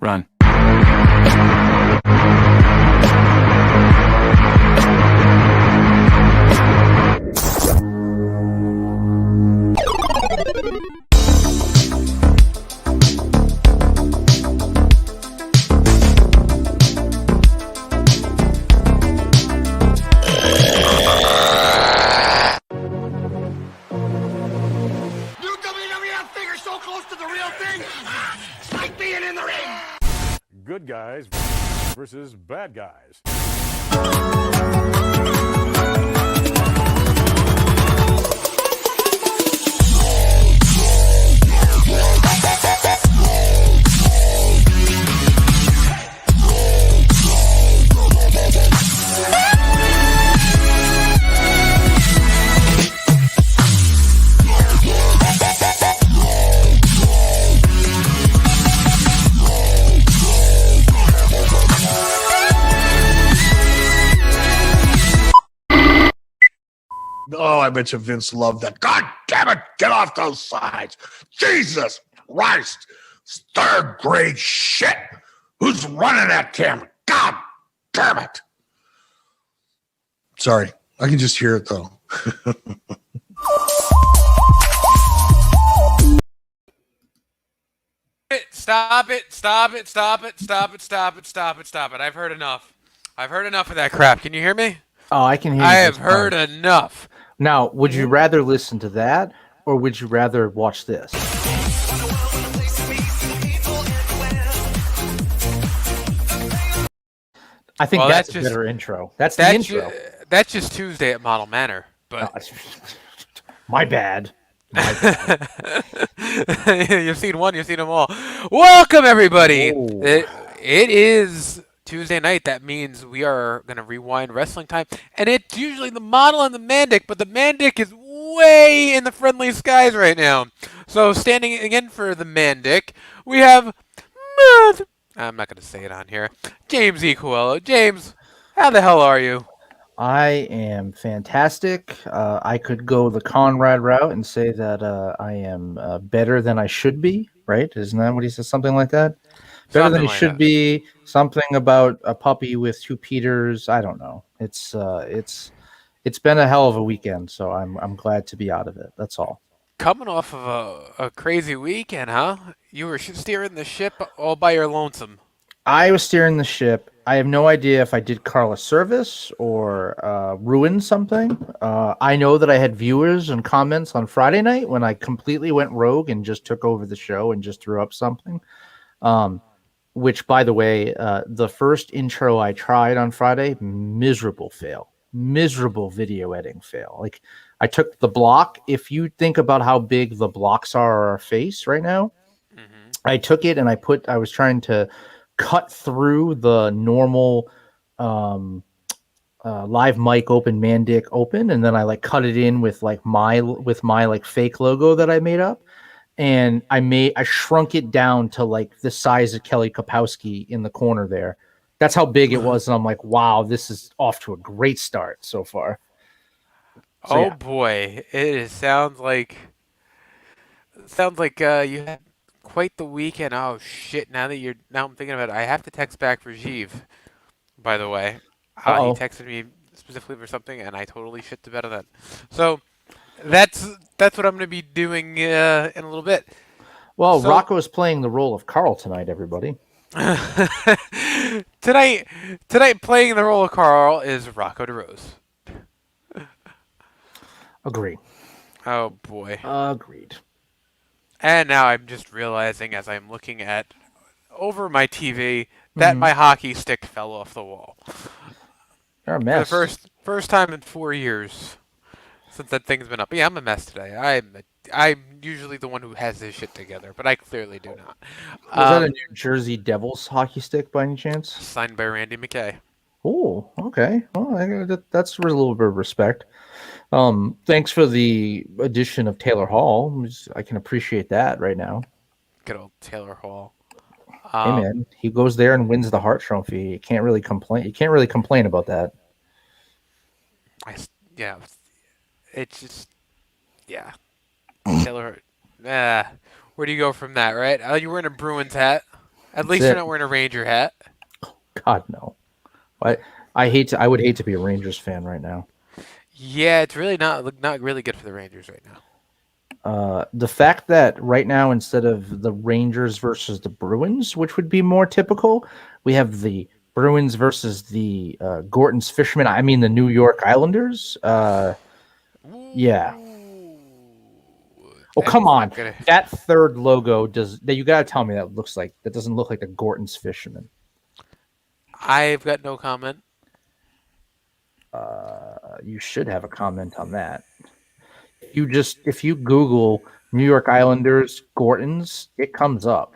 Run. Good guys versus bad guys. Oh, I bet you Vince loved that. God damn it, get off those sides. Jesus Christ. It's third grade shit. Who's running that camera? God damn it. Sorry, I can just hear it though. Stop it. I've heard enough. I've heard enough of that crap. Can you hear me? Oh, I can hear you. I have heard enough. Now, would you rather listen to that, or would you rather watch this? I think that's a better intro. That's the intro. That's just Tuesday at Model Manor. But my bad. You've seen one, you've seen them all. Welcome, everybody. It is Tuesday night. That means we are going to rewind wrestling time. And it's usually the Model and the Mandik, but the Mandik is way in the friendly skies right now. So standing again for the Mandik, we have I'm not going to say it on here. James E. Coelho. James, how the hell are you? I am fantastic. I could go the Conrad route and say that I am better than I should be, right? Isn't that what he says? Something like that? Better than he should be. Something about a puppy with two Peters. I don't know. It's been a hell of a weekend, so I'm glad to be out of it. That's all. Coming off of a crazy weekend, huh? You were steering the ship all by your lonesome. I was steering the ship. I have no idea if I did Carl a service or ruined something. I know that I had viewers and comments on Friday night when I completely went rogue and just took over the show and just threw up something. Which, by the way, the first intro I tried on Friday, miserable fail. Miserable video editing fail. Like, I took the block. If you think about how big the blocks are on our face right now, I took it and I was trying to cut through the normal live mic open Mandik open, and then I cut it in with my fake logo that I made up, and I shrunk it down to the size of Kelly Kapowski in the corner there. That's how big it was, and I'm like, wow, this is off to a great start so far. So, boy, it sounds like you had quite the weekend. Oh shit! Now I'm thinking about it, I have to text back Rajiv. By the way, he texted me specifically for something, and I totally shit the bed on that. So that's what I'm going to be doing in a little bit. Well, Rocco is playing the role of Carl tonight, everybody. Tonight playing the role of Carl is Rocco DeRose. Agree. Oh boy. Agreed. And now I'm just realizing as I'm looking at over my TV that my hockey stick fell off the wall. You're a mess. For the first time in 4 years since that thing's been up. Yeah, I'm a mess today. I'm usually the one who has this shit together, but I clearly do not. Was that a New Jersey Devils hockey stick by any chance? Signed by Randy McKay. Oh, okay. Well, that's a little bit of respect. Thanks for the addition of Taylor Hall. I can appreciate that right now. Good old Taylor Hall. Hey man, he goes there and wins the Hart Trophy. You can't really complain about that. It's just Taylor. Where do you go from that, right? You're wearing a Bruins hat. At least That's you're it. not wearing a Ranger hat. God no. I would hate to be a Rangers fan right now. Yeah, it's really not really good for the Rangers right now. The fact that right now, instead of the Rangers versus the Bruins, which would be more typical, we have the Bruins versus the Gorton's Fishermen. I mean, the New York Islanders. Yeah. Oh, come on. That third logo you got to tell me that doesn't look like the Gorton's Fishermen. I've got no comment. You should have a comment on that. If you Google New York Islanders Gorton's, it comes up.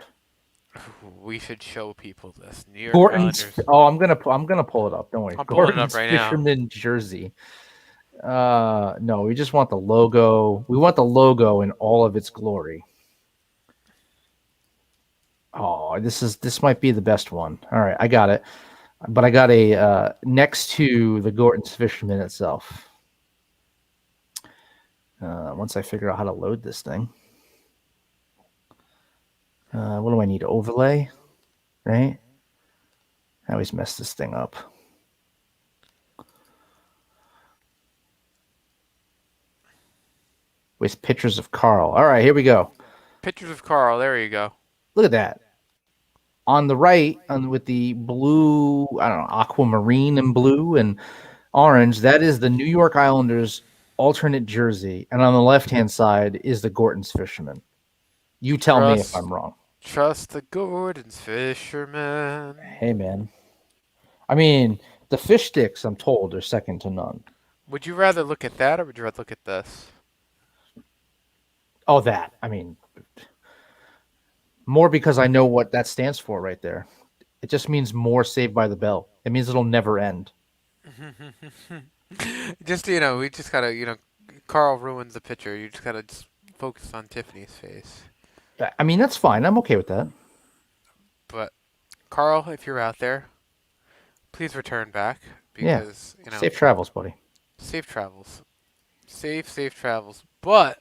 We should show people this. New York Gorton's. Islanders. Oh, I'm gonna pull it up. Don't worry. I'm pulling it Gorton's up right now. Fisherman jersey. No, we just want the logo. We want the logo in all of its glory. Oh, this might be the best one. All right, I got it. But I got a next to the Gorton's Fisherman itself. Once I figure out how to load this thing. What do I need? Overlay, right? I always mess this thing up. With pictures of Carl. All right, here we go. Pictures of Carl. There you go. Look at that. On the right, with the blue, I don't know, aquamarine and blue and orange, that is the New York Islanders alternate jersey. And on the left-hand side is the Gorton's Fisherman. You tell me if I'm wrong. Trust the Gorton's Fisherman. Hey, man. I mean, the fish sticks, I'm told, are second to none. Would you rather look at that or would you rather look at this? Oh, that. I mean, more because I know what that stands for right there. It just means more Saved by the Bell. It means it'll never end. We just gotta, Carl ruins the picture. You just gotta focus on Tiffany's face. I mean, that's fine. I'm okay with that. But, Carl, if you're out there, please return back because, Safe travels, buddy. Safe travels. Safe travels. But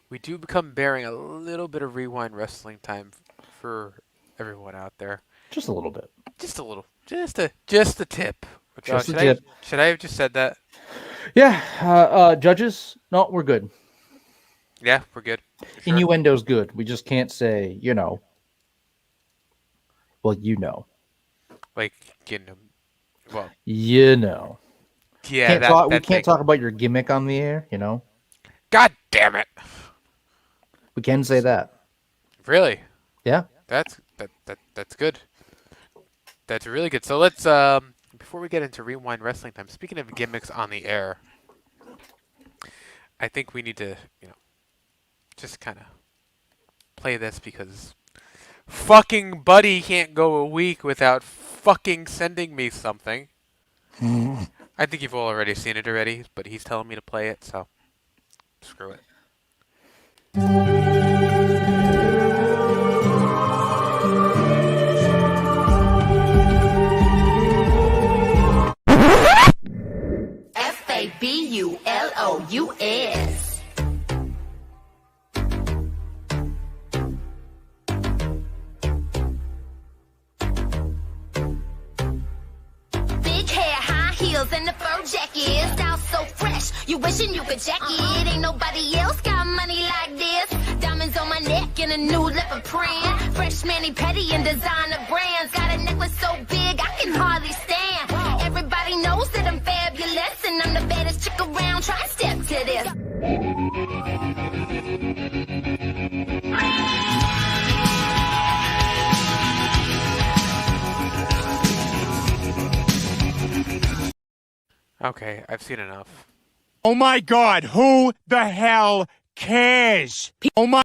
we do become bearing a little bit of rewind wrestling time for everyone out there. Just a little bit. Just a little. Just a tip. Just a tip. Should I have just said that? Yeah. Judges? No, we're good. Yeah, we're good. Sure. Innuendo's good. We just can't say, well, Like, well. Yeah, we can't talk about your gimmick on the air, God damn it. We can say that. Really? Yeah. That's good. That's really good. So let's before we get into rewind wrestling time, speaking of gimmicks on the air, I think we need to, just kind of play this because fucking Buddy can't go a week without fucking sending me something. I think you've all already seen it already, but he's telling me to play it, so screw it. FABULOUS. Big hair, high heels, and the fur jacket. Style so fresh, you wishing you could check it. Ain't nobody else got money like this. Diamonds on my neck and a new leopard print. Fresh mani petty and designer brands. Got a necklace so big I can hardly stand. Everybody knows that I'm fabulous and I'm the baddest chick around. Try and step to this. Okay, I've seen enough. Oh my God, who the hell cares? Oh my.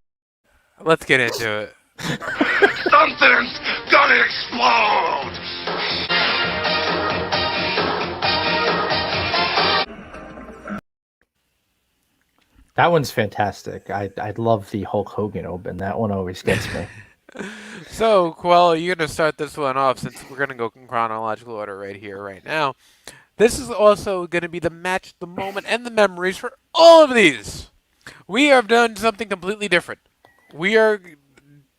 Let's get into it. Something's gonna explode! That one's fantastic. I love the Hulk Hogan open. That one always gets me. So, Coelho, you're going to start this one off since we're going to go in chronological order right here, right now. This is also going to be the match, the moment, and the memories for all of these. We have done something completely different. we are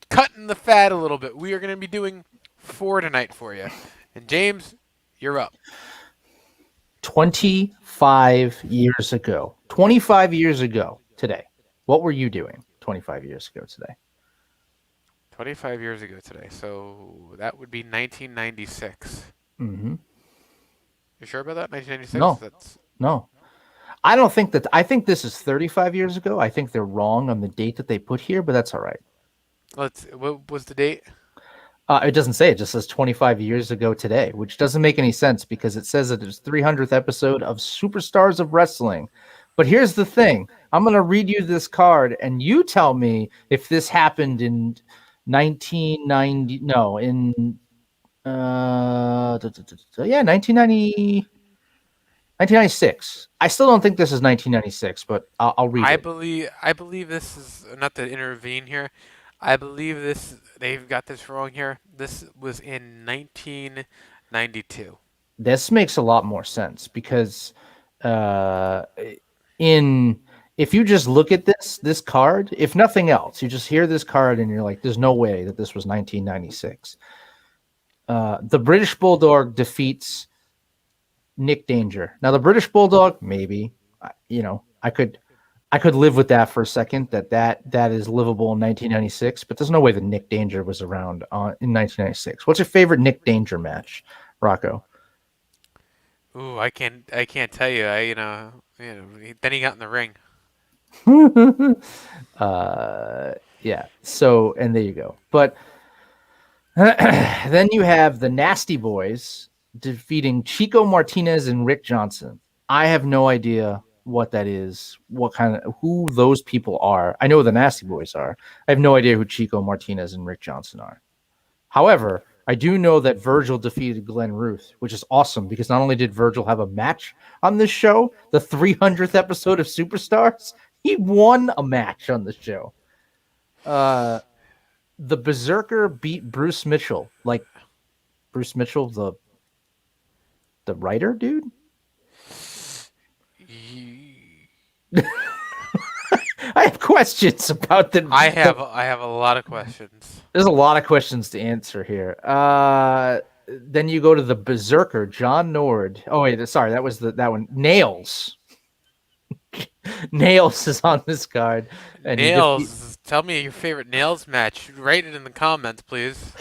cutting the fat a little bit. We are going to be doing 4 tonight for you. And James, you're up. 25 years ago. 25 years ago today. What were you doing 25 years ago today? 25 years ago today. So that would be 1996. Mm-hmm. You sure about that? 1996? No. That's... No. I don't think that. I think this is 35 years ago. I think they're wrong on the date that they put here, but that's all right. What was the date? It doesn't say. It just says 25 years ago today, which doesn't make any sense because it says that it's 300th episode of Superstars of Wrestling. But here's the thing. I'm going to read you this card, and you tell me if this happened in 1990. No, in 1990. 1996. I still don't think this is 1996, but I'll read it. I believe this is not to intervene here. I believe they've got this wrong here. This was in 1992. This makes a lot more sense because if you just look at this card, if nothing else, you just hear this card and you're like, there's no way that this was 1996. The British Bulldog defeats Nick Danger. Now the British Bulldog, maybe, I could live with that for a second. That is livable in 1996, but there's no way that Nick Danger was around in 1996. What's your favorite Nick Danger match, Rocco? Ooh, I can't tell you. Then he got in the ring. Yeah. So, and there you go. But then you have the Nasty Boys defeating Chico Martinez and Rick Johnson. I have no idea what that is, who those people are. I know who the Nasty Boys are. I have no idea who Chico Martinez and Rick Johnson are. However, I do know that Virgil defeated Glenn Ruth, which is awesome because not only did Virgil have a match on this show, the 300th episode of Superstars, he won a match on the show. The Berserker beat Bruce Mitchell. Like Bruce Mitchell, the writer, dude? I have questions about the. I have a lot of questions. There's a lot of questions to answer here. Then you go to the Berserker, John Nord. Oh wait, sorry, that was that one. Nails. Nails is on this card. And Nails. Tell me your favorite Nails match. Write it in the comments, please.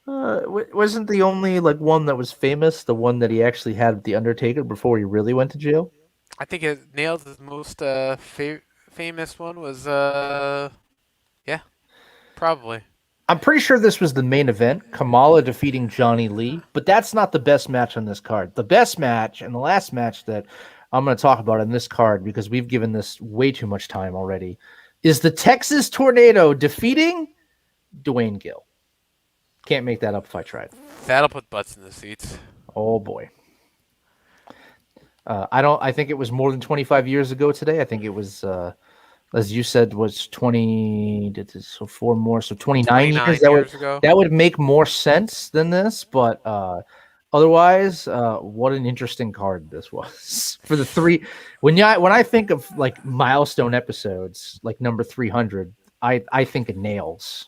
Wasn't the only one that was famous the one that he actually had with the Undertaker before he really went to jail? I think Nails' most famous one was yeah, probably. I'm pretty sure this was the main event, Kamala defeating Johnny Lee, but that's not the best match on this card. The best match and the last match that I'm going to talk about on this card, because we've given this way too much time already, is the Texas Tornado defeating Dwayne Gill. Can't make that up if I tried. That'll put butts in the seats. Oh boy. I think it was more than 25 years ago today. I think it was, as you said, was 20. So 4 more, so 29 years. Ago. That would make more sense than this, but otherwise, what an interesting card this was for the 3. When I think of milestone episodes, like number 300, I think of Nails.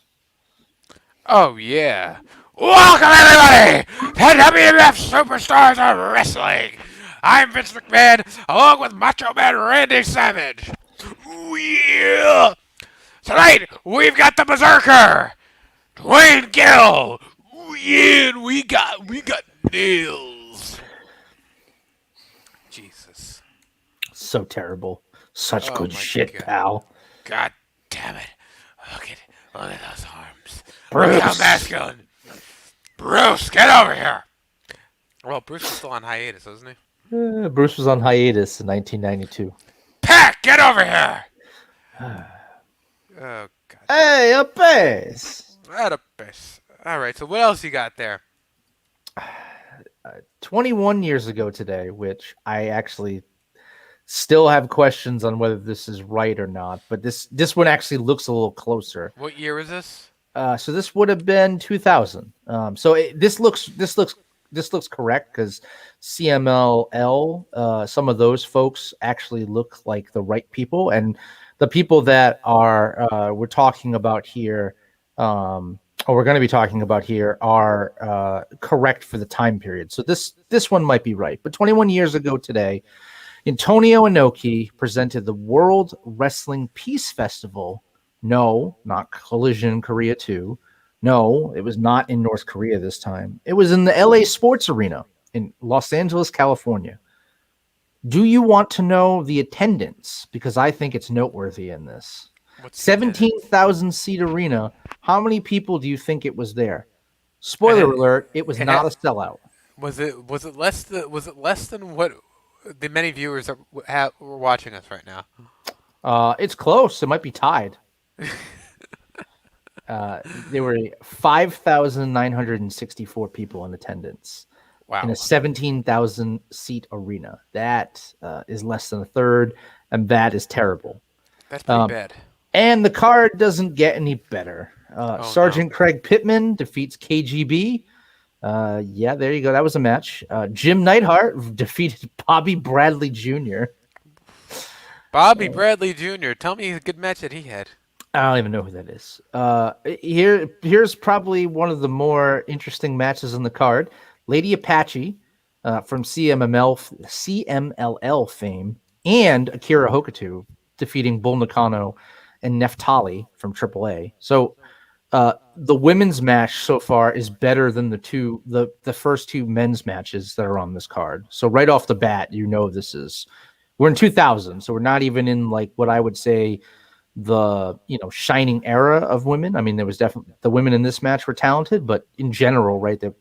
Oh yeah. Welcome everybody to WWF Superstars of Wrestling. I'm Vince McMahon, along with Macho Man Randy Savage. Ooh, yeah! Tonight, we've got the Berserker, Dwayne Gill. Ooh, yeah, and we got Nails. Jesus. So terrible. Such good shit, God. pal. God damn it. Look at those arms. Bruce. Look how masculine. Bruce, get over here. Well, Bruce is still on hiatus, isn't he? Bruce was on hiatus in 1992. Pat, get over here! Oh, God. Hey, a base! At a base. All right, so what else you got there? 21 years ago today, which I actually still have questions on whether this is right or not, but this one actually looks a little closer. What year was this? So this would have been 2000. This looks correct because CMLL, some of those folks actually look like the right people, and the people that are we're talking about here, or we're going to be talking about here, are correct for the time period. So this one might be right. But 21 years ago today, Antonio Inoki presented the World Wrestling Peace Festival. No, not Collision Korea 2. No, it was not in North Korea this time. It was in the LA Sports Arena in Los Angeles, California. Do you want to know the attendance? Because I think it's noteworthy in this. 17,000 seat arena. How many people do you think it was there? Spoiler alert, it was not a sellout. Was it less than what the many viewers that were watching us right now? It's close. It might be tied. There were 5,964 people in attendance. Wow. In a 17,000 seat arena. That is less than a third, and that is terrible. That's pretty bad. And the card doesn't get any better. Sergeant Craig Pittman defeats KGB. Yeah, there you go. That was a match. Jim Neidhart defeated Bobby Bradley Jr. Bobby Bradley Jr. Tell me a good match that he had. I don't even know who that is. Here's probably one of the more interesting matches on the card. Lady Apache from CMLL fame, and Akira Hokuto defeating Bull Nakano and Neftali from AAA. So the women's match so far is better than the first two men's matches that are on this card. So right off the bat, we're in 2000, so we're not even in like what I would say the shining era of women. I mean, there was definitely the women in this match were talented, but in general, right, the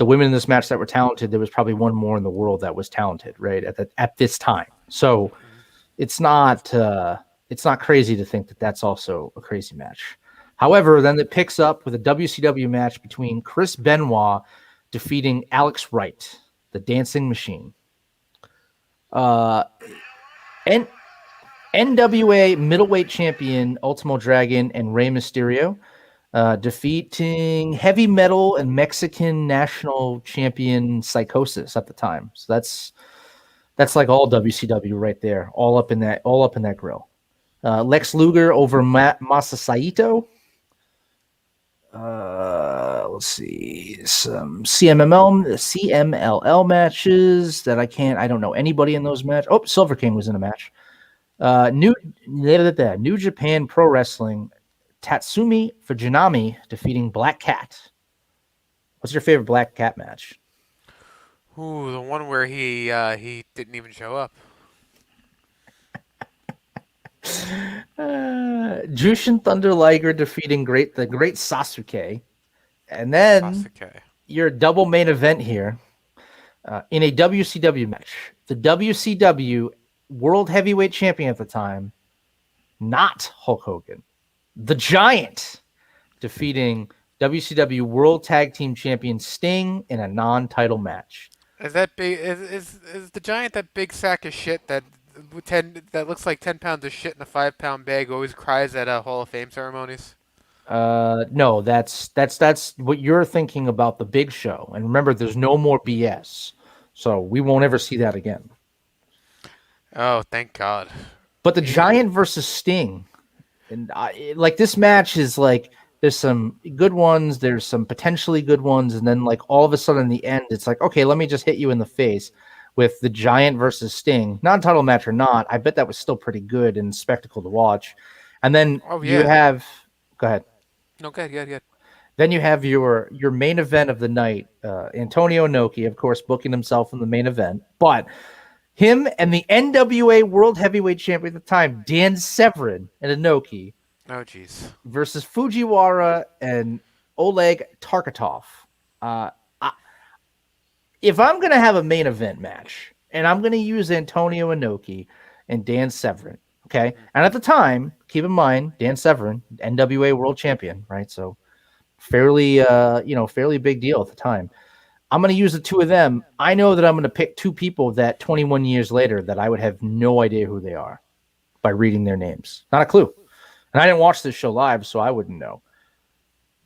women in this match that were talented, there was probably one more in the world that was talented, right, at this time. So it's not crazy to think that that's also a crazy match. However, then it picks up with a WCW match between Chris Benoit defeating Alex Wright, the Dancing Machine. And NWA middleweight champion Ultimo Dragon and Rey Mysterio defeating heavy metal and Mexican national champion Psychosis at the time. So that's like all WCW right there, all up in that grill. Lex Luger over Masa Saito. Let's see, some CMLL matches that I don't know anybody in those matches. Oh, Silver King was in a match. New Japan Pro Wrestling, Tatsumi Fujinami defeating Black Cat. What's your favorite Black Cat match? Ooh, the one where he didn't even show up. Jushin Thunder Liger defeating the great Sasuke. And then your double main event here in a WCW match. The WCW World Heavyweight Champion at the time, not Hulk Hogan, the Giant, defeating WCW World Tag Team Champion Sting in a non-title match. Is that big? Is the Giant that big sack of shit that looks like 10 pounds of shit in a 5-pound bag always cries at Hall of Fame ceremonies? No, that's what you're thinking about, the Big Show. And remember, there's no more BS, so we won't ever see that again. Oh, thank God. But the Giant versus Sting, and like this match is like there's some good ones, there's some potentially good ones, and then like all of a sudden in the end, it's like, okay, let me just hit you in the face with the Giant versus Sting, non-title match or not. I bet that was still pretty good and spectacle to watch. And then you have, go ahead. No, good. Then you have your main event of the night, Antonio Inoki, of course, booking himself in the main event, but him and the NWA World Heavyweight Champion at the time, Dan Severn and Inoki. Oh, jeez. Versus Fujiwara and Oleg Tarkatov. If I'm going to have a main event match, and I'm going to use Antonio Inoki and Dan Severn, okay? And at the time, keep in mind, Dan Severn, NWA World Champion, right? So fairly big deal at the time. I'm going to use the two of them. I know that I'm going to pick two people that 21 years later that I would have no idea who they are by reading their names. Not a clue. And I didn't watch this show live, so I wouldn't know.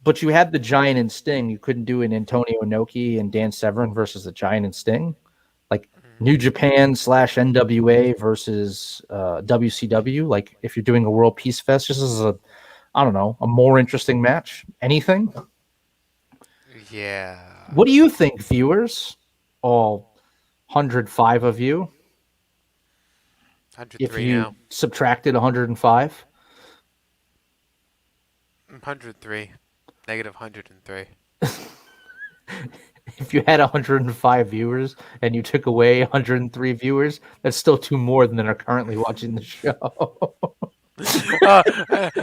But you had the Giant and Sting. You couldn't do an Antonio Inoki and Dan Severn versus the Giant and Sting. Like, New Japan / NWA versus WCW. Like if you're doing a World Peace Fest, just as I don't know, a more interesting match. Anything? Yeah. What do you think, viewers? All 105 of you. If 103 you now. subtracted 105, 103. Negative 103. if you had 105 viewers and you took away 103 viewers, that's still two more than are currently watching the show.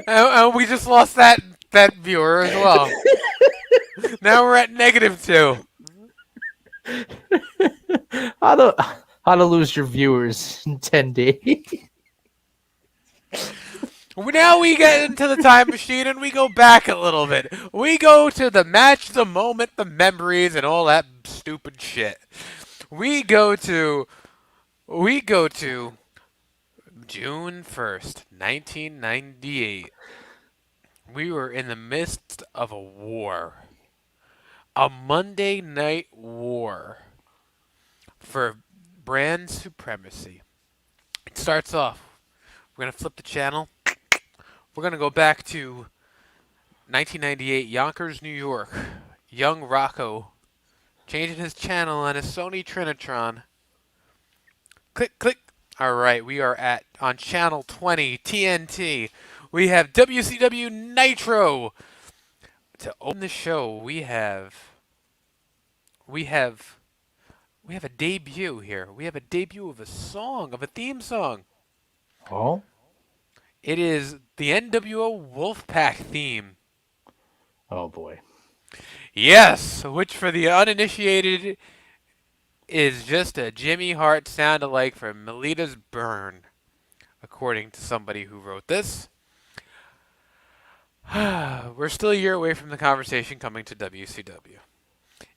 And we just lost that viewer as well. Now we're at -2. How to lose your viewers in 10 days. Now we get into the time machine and we go back a little bit. We go to the match, the moment, the memories, and all that stupid shit. We go to June 1st, 1998. We were in the midst of a war. A Monday night war for brand supremacy. It starts off. We're going to flip the channel. We're going to go back to 1998, Yonkers, New York. Young Rocco changing his channel on his Sony Trinitron. Click, click. All right, we are on channel 20, TNT. We have WCW Nitro. To open the show, we have a debut here. We have a debut of a song, of a theme song. Oh? It is the NWO Wolfpack theme. Oh, boy. Yes, which for the uninitiated is just a Jimmy Hart sound-alike from Melita's Burn, according to somebody who wrote this. We're still a year away from the conversation coming to WCW.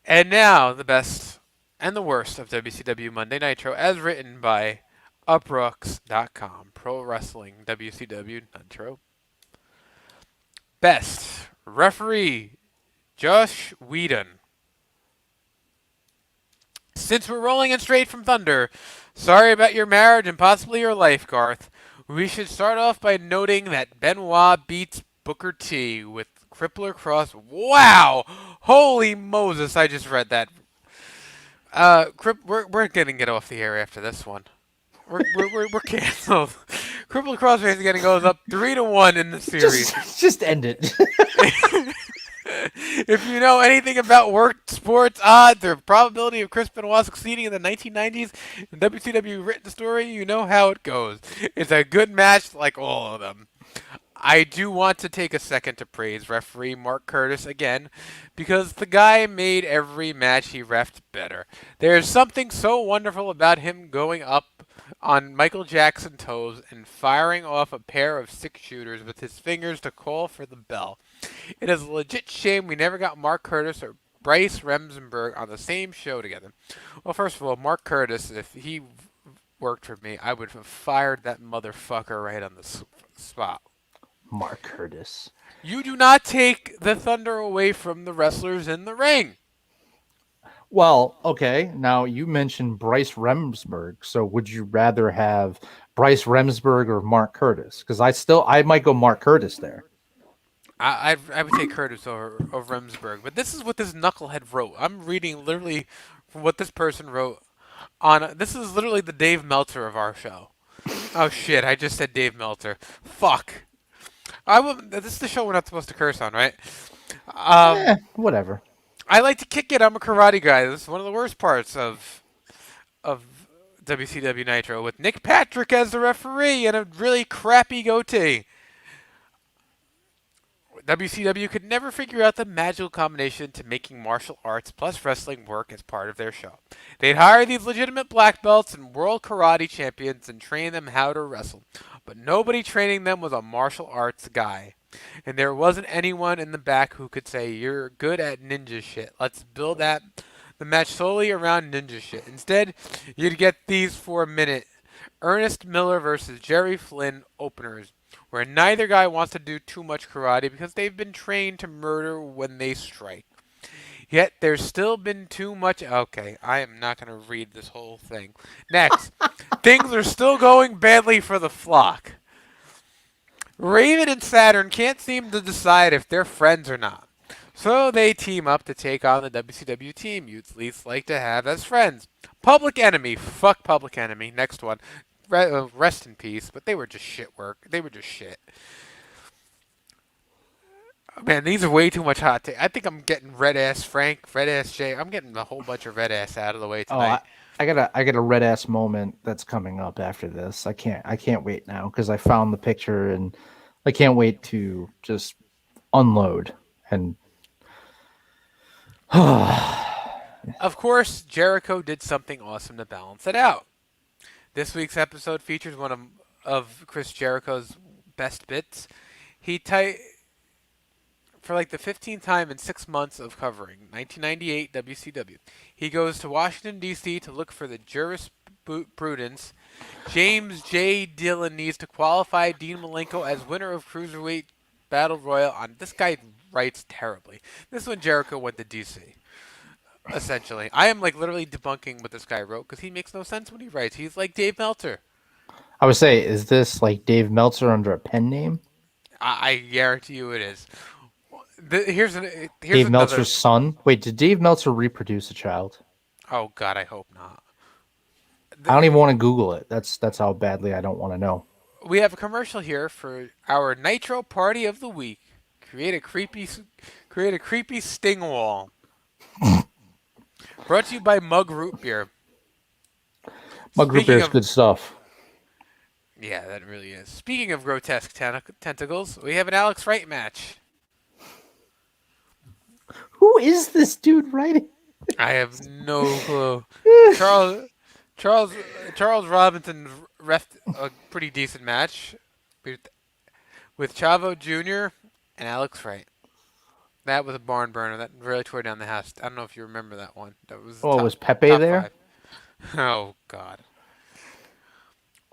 And now, the best and the worst of WCW Monday Nitro, as written by Uprooks.com. Pro Wrestling WCW Nitro. Best referee Josh Whedon. Since we're rolling in straight from Thunder, sorry about your marriage and possibly your life, Garth. We should start off by noting that Benoit beats Booker T with Crippler Cross. Wow! Holy Moses! I just read that. We're gonna get off the air after this one. We're canceled. Crippler Cross Racing goes up 3-1 in the series. Just end it. If you know anything about worked sports odds or probability of Chris Benoit succeeding in the 1990s in WCW written story, you know how it goes. It's a good match like all of them. I do want to take a second to praise referee Mark Curtis again, because the guy made every match he refed better. There's something so wonderful about him going up on Michael Jackson toes and firing off a pair of 6-shooters with his fingers to call for the bell. It is a legit shame we never got Mark Curtis or Bryce Remsenberg on the same show together. Well, first of all, Mark Curtis, if he worked for me, I would have fired that motherfucker right on the spot. Mark Curtis. You do not take the thunder away from the wrestlers in the ring. Well, okay. Now you mentioned Bryce Remsburg. So would you rather have Bryce Remsburg or Mark Curtis? Because I might go Mark Curtis there. I would take Curtis over Remsburg. But this is what this knucklehead wrote. I'm reading literally from what this person wrote on. This is literally the Dave Meltzer of our show. Oh shit! I just said Dave Meltzer. Fuck. This is the show we're not supposed to curse on, right? Whatever. I like to kick it. I'm a karate guy. This is one of the worst parts of WCW Nitro, with Nick Patrick as the referee and a really crappy goatee. WCW could never figure out the magical combination to making martial arts plus wrestling work as part of their show. They'd hire these legitimate black belts and world karate champions and train them how to wrestle. But nobody training them was a martial arts guy. And there wasn't anyone in the back who could say, you're good at ninja shit. Let's build the match solely around ninja shit. Instead, you'd get these 4-minute Ernest Miller versus Jerry Flynn openers, where neither guy wants to do too much karate because they've been trained to murder when they strike. Yet there's still been too much. Okay, I am not going to read this whole thing. Next, things are still going badly for the flock. Raven and Saturn can't seem to decide if they're friends or not. So they team up to take on the WCW team you'd least like to have as friends. Public Enemy. Fuck Public Enemy. Next one. Rest in peace. But they were just shit work. They were just shit. Man, these are way too much hot take. I think I'm getting Red Ass Frank, Red Ass Jay. I'm getting a whole bunch of Red Ass out of the way Oh, tonight. I got a red ass moment that's coming up after this. I can't wait now because I found the picture and I can't wait to just unload and. Of course, Jericho did something awesome to balance it out. This week's episode features one of Chris Jericho's best bits. For like the 15th time in 6 months of covering 1998 WCW. He goes to Washington, D.C. to look for the jurisprudence. James J. Dillon needs to qualify Dean Malenko as winner of Cruiserweight Battle Royal. This guy writes terribly. This is when Jericho went to D.C. Essentially. I am like literally debunking what this guy wrote because he makes no sense when he writes. He's like Dave Meltzer. I would say, is this like Dave Meltzer under a pen name? I guarantee you it is. Here's Dave another... Meltzer's son. Wait, did Dave Meltzer reproduce a child? Oh God, I hope not. I don't even want to Google it. That's how badly I don't want to know. We have a commercial here for our Nitro Party of the Week. Create a creepy sting wall. Brought to you by Mug Root Beer. Mug Root Beer is good stuff. Yeah, that really is. Speaking of grotesque tentacles, we have an Alex Wright match. Who is this dude writing? I have no clue. Charles Robinson refed a pretty decent match with Chavo Jr. and Alex Wright. That was a barn burner. That really tore down the house. I don't know if you remember that one. That was was Pepe there? 5. Oh God.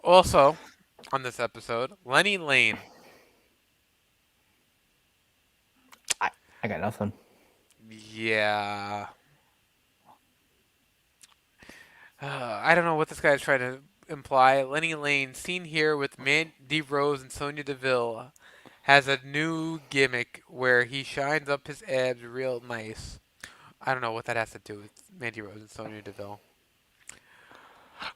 Also, on this episode, Lenny Lane. I got nothing. Yeah. I don't know what this guy's trying to imply. Lenny Lane, seen here with Mandy Rose and Sonya Deville, has a new gimmick where he shines up his abs real nice. I don't know what that has to do with Mandy Rose and Sonya Deville.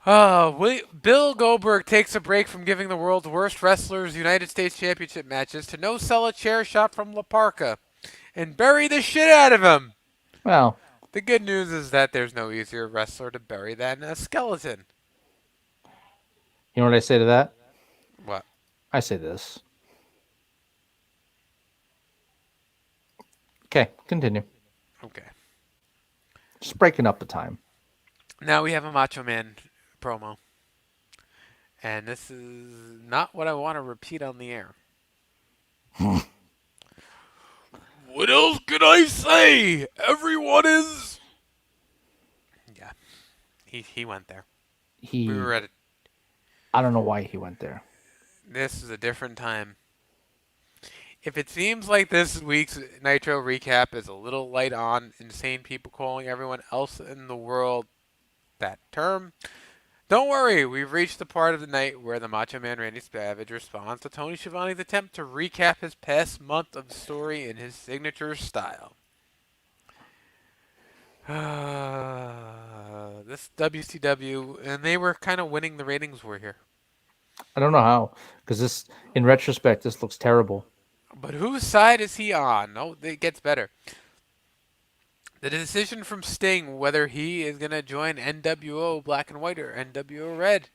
Bill Goldberg takes a break from giving the world's worst wrestlers United States Championship matches to no-sell a chair shot from La Parka and bury the shit out of him. Well, the good news is that there's no easier wrestler to bury than a skeleton. You know what I say to that? What? I say this. Okay, continue. Okay. Just breaking up the time. Now we have a Macho Man promo. And this is not what I want to repeat on the air. What else can I say? Everyone is... Yeah. He went there. We were at it. I don't know why he went there. This is a different time. If it seems like this week's Nitro recap is a little light on insane people calling everyone else in the world that term, don't worry, we've reached the part of the night where the Macho Man Randy Savage responds to Tony Schiavone's attempt to recap his past month of story in his signature style. This WCW, and they were kind of winning the ratings war here. I don't know how, because this, in retrospect, this looks terrible. But whose side is he on? No, it gets better. The decision from Sting whether he is going to join NWO Black and White or NWO Red.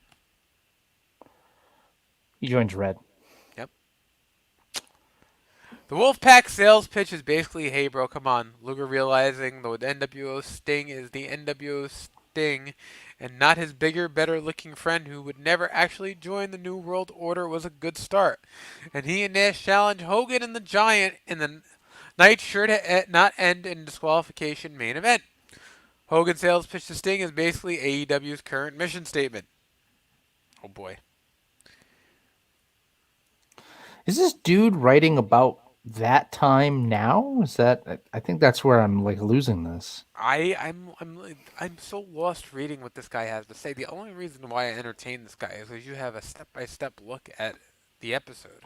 He joins Red. Yep. The Wolfpack sales pitch is basically, hey bro, come on. Luger realizing the NWO Sting is the NWO Sting and not his bigger, better looking friend who would never actually join the New World Order was a good start. And he and Nash challenge Hogan and the Giant in the night sure to not end in disqualification main event. Hogan's sales pitch to Sting is basically AEW's current mission statement. Oh boy. Is this dude writing about that time now? Is that? I think that's where I'm like losing this. I'm so lost reading what this guy has to say. The only reason why I entertain this guy is because you have a step-by-step look at the episode.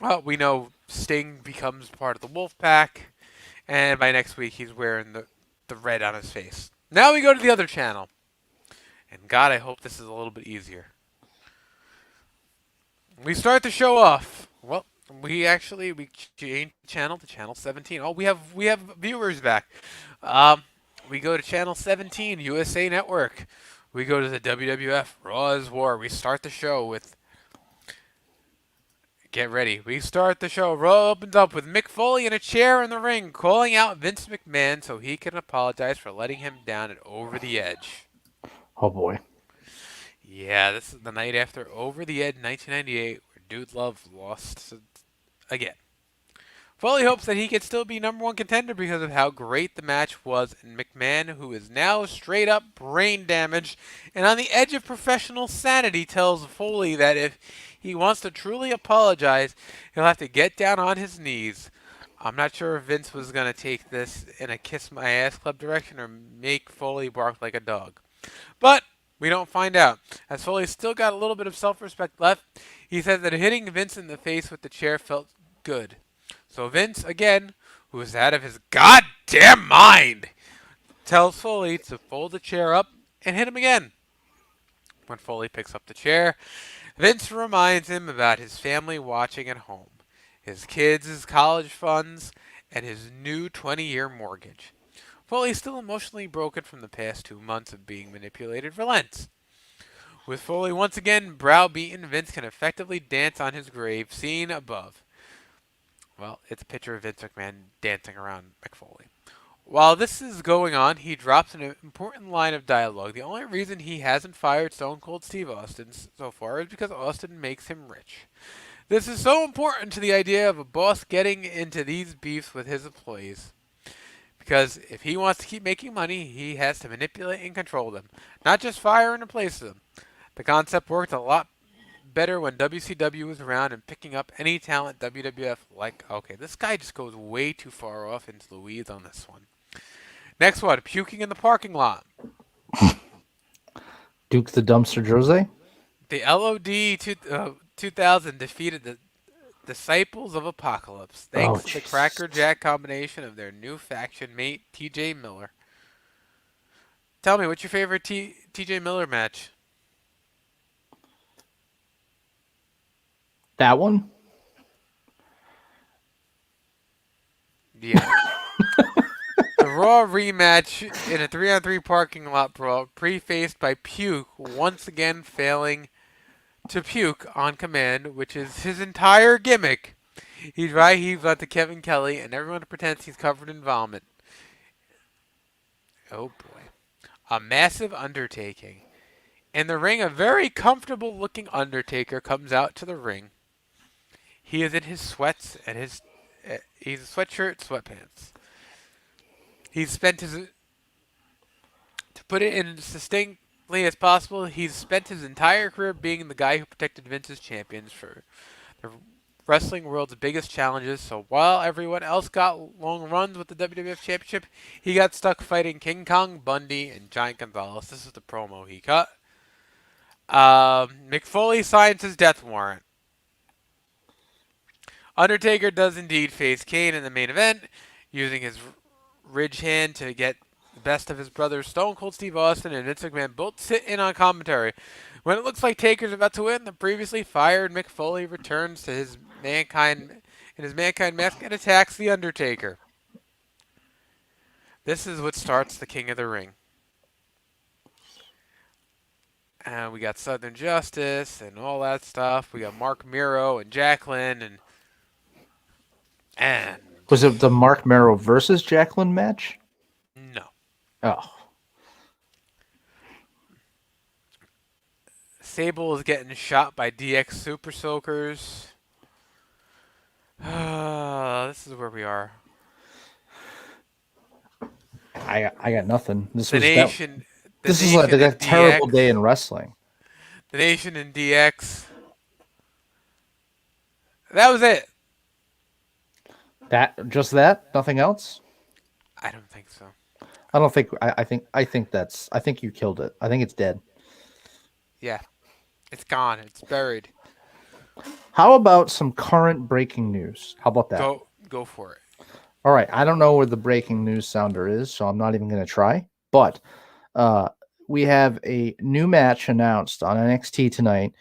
Well, we know Sting becomes part of the Wolf Pack, and by next week he's wearing the red on his face. Now we go to the other channel, and God, I hope this is a little bit easier. We start the show off. Well, we changed channel to channel 17. Oh, we have viewers back. We go to channel 17, USA Network. We go to the WWF Raw's War. We start the show with. Get ready. We start the show. Raw opens up with Mick Foley in a chair in the ring, calling out Vince McMahon so he can apologize for letting him down at Over the Edge. Oh boy. Yeah, this is the night after Over the Edge 1998, where Dude Love lost again. Foley hopes that he can still be number one contender because of how great the match was, and McMahon, who is now straight up brain damaged and on the edge of professional sanity, tells Foley that if he wants to truly apologize, he'll have to get down on his knees. I'm not sure if Vince was going to take this in a kiss my ass club direction or make Foley bark like a dog. But we don't find out. As Foley's still got a little bit of self-respect left, he says that hitting Vince in the face with the chair felt good. So Vince, again, who is out of his goddamn mind, tells Foley to fold the chair up and hit him again. When Foley picks up the chair, Vince reminds him about his family watching at home, his kids' his college funds, and his new 20-year mortgage. Foley, still emotionally broken from the past 2 months of being manipulated, relents. With Foley once again browbeaten, Vince can effectively dance on his grave, seen above. Well, it's a picture of Vince McMahon dancing around Mick Foley. While this is going on, he drops an important line of dialogue. The only reason he hasn't fired Stone Cold Steve Austin so far is because Austin makes him rich. This is so important to the idea of a boss getting into these beefs with his employees. Because if he wants to keep making money, he has to manipulate and control them, not just fire and replace them. The concept worked a lot better when WCW was around and picking up any talent WWF like, okay, this guy just goes way too far off into the weeds on this one. Next one, puking in the parking lot. Duke the Dumpster Jose? The LOD 2000 defeated the Disciples of Apocalypse, thanks to the Cracker Jack combination of their new faction mate, TJ Miller. Tell me, what's your favorite TJ Miller match? That one? Yeah. The Raw rematch in a 3-on-3 parking lot brawl, prefaced by Puke once again failing to puke on command, which is his entire gimmick. He dry heaves onto Kevin Kelly, and everyone pretends he's covered in vomit. Oh boy. A massive undertaking. In the ring, a very comfortable-looking Undertaker comes out to the ring. He is in his sweats and he's a sweatshirt, sweatpants. He's spent his, to put it in succinctly as possible, he's spent his entire career being the guy who protected Vince's champions for the wrestling world's biggest challenges. So while everyone else got long runs with the WWF Championship, he got stuck fighting King Kong Bundy and Giant Gonzalez. This is the promo he cut. Mick Foley signs his death warrant. Undertaker does indeed face Kane in the main event, using his ridge hand to get the best of his brothers Stone Cold Steve Austin and Vince McMahon both sit in on commentary. When it looks like Taker's about to win, the previously fired Mick Foley returns to his Mankind mask and attacks the Undertaker. This is what starts the King of the Ring. And we got Southern Justice and all that stuff. We got Mark Miro and Jacqueline and Was it the Mark Merrow versus Jacqueline match? no. Oh. Sable is getting shot by DX Super Soakers. This is where we are. I got nothing. This The was Nation. this is like a terrible day in wrestling. The Nation and DX. That was it. That, nothing else. I don't think so. I don't think. I think you killed it. I think it's dead. Yeah, it's gone. It's buried. How about some current breaking news? How about that? Go for it. All right. I don't know where the breaking news sounder is, so I'm not even going to try. But uh, we have a new match announced on NXT tonight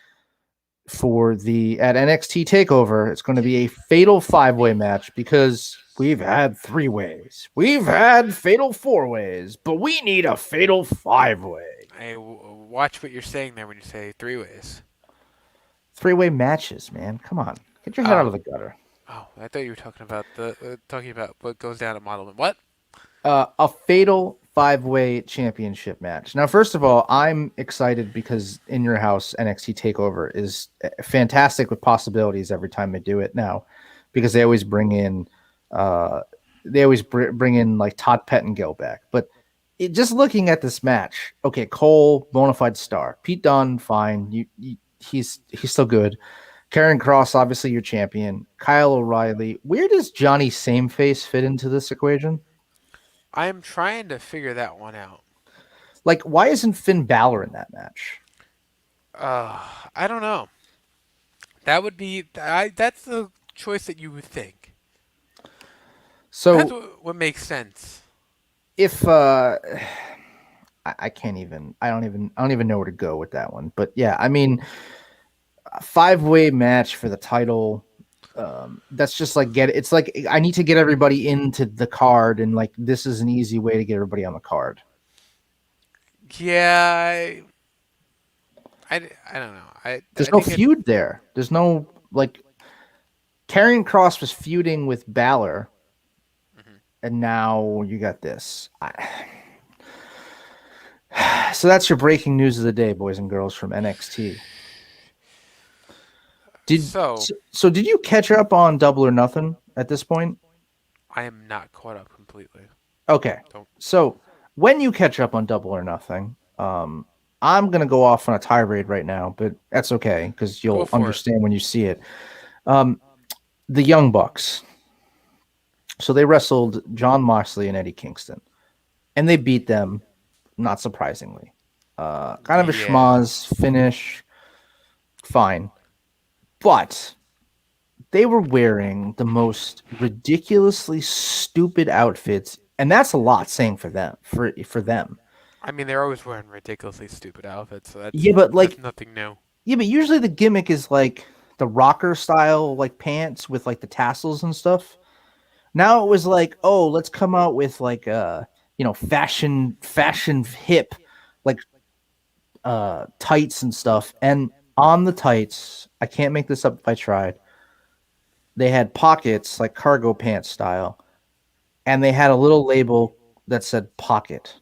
for the at NXT Takeover. It's going to be a fatal 5-way match because we've had 3-ways, we've had fatal 4-ways, but we need a fatal 5-way. Hey, watch what you're saying there when you say 3-ways. 3-way matches, man. Come on, get your head out of the gutter. Oh, I thought you were talking about what goes down at Model. What? A fatal 5-way championship match. Now, first of all, I'm excited because In Your House NXT Takeover is fantastic with possibilities every time they do it now, because they always bring in bring in like Todd Pettengill back. But just looking at this match, okay, Cole, bona fide star. Pete Dunne, fine. He's still good. Karen Cross, obviously your champion. Kyle O'Reilly. Where does Johnny Sameface fit into this equation? I'm trying to figure that one out. Like, why isn't Finn Balor in that match? I don't know. That would be that's the choice that you would think. So That's what makes sense. if I can't even I don't even know where to go with that one. But yeah, I mean, a 5-way match for the title. That's just like it's like I need to get everybody into the card, and like this is an easy way to get everybody on the card. Yeah, I don't know. There's no feud there. There's no like Karrion Kross was feuding with Balor, and now you got this. So that's your breaking news of the day, boys and girls, from NXT. So did you catch up on Double or Nothing at this point? I am not caught up completely. Okay. So when you catch up on Double or Nothing, I'm gonna go off on a tirade right now, but that's okay because you'll understand when you see it. The Young Bucks. So they wrestled John Moxley and Eddie Kingston, and they beat them, not surprisingly. Kind of a schmoz finish, fine. But they were wearing the most ridiculously stupid outfits, and that's a lot saying for them. For them. I mean, they're always wearing ridiculously stupid outfits, so that's that's nothing new. Yeah, but usually the gimmick is like the rocker style, like pants with like the tassels and stuff. Now it was like, oh, let's come out with like fashion hip, like tights and stuff. And on the tights, I can't make this up if I tried. They had pockets like cargo pants style, and they had a little label that said pocket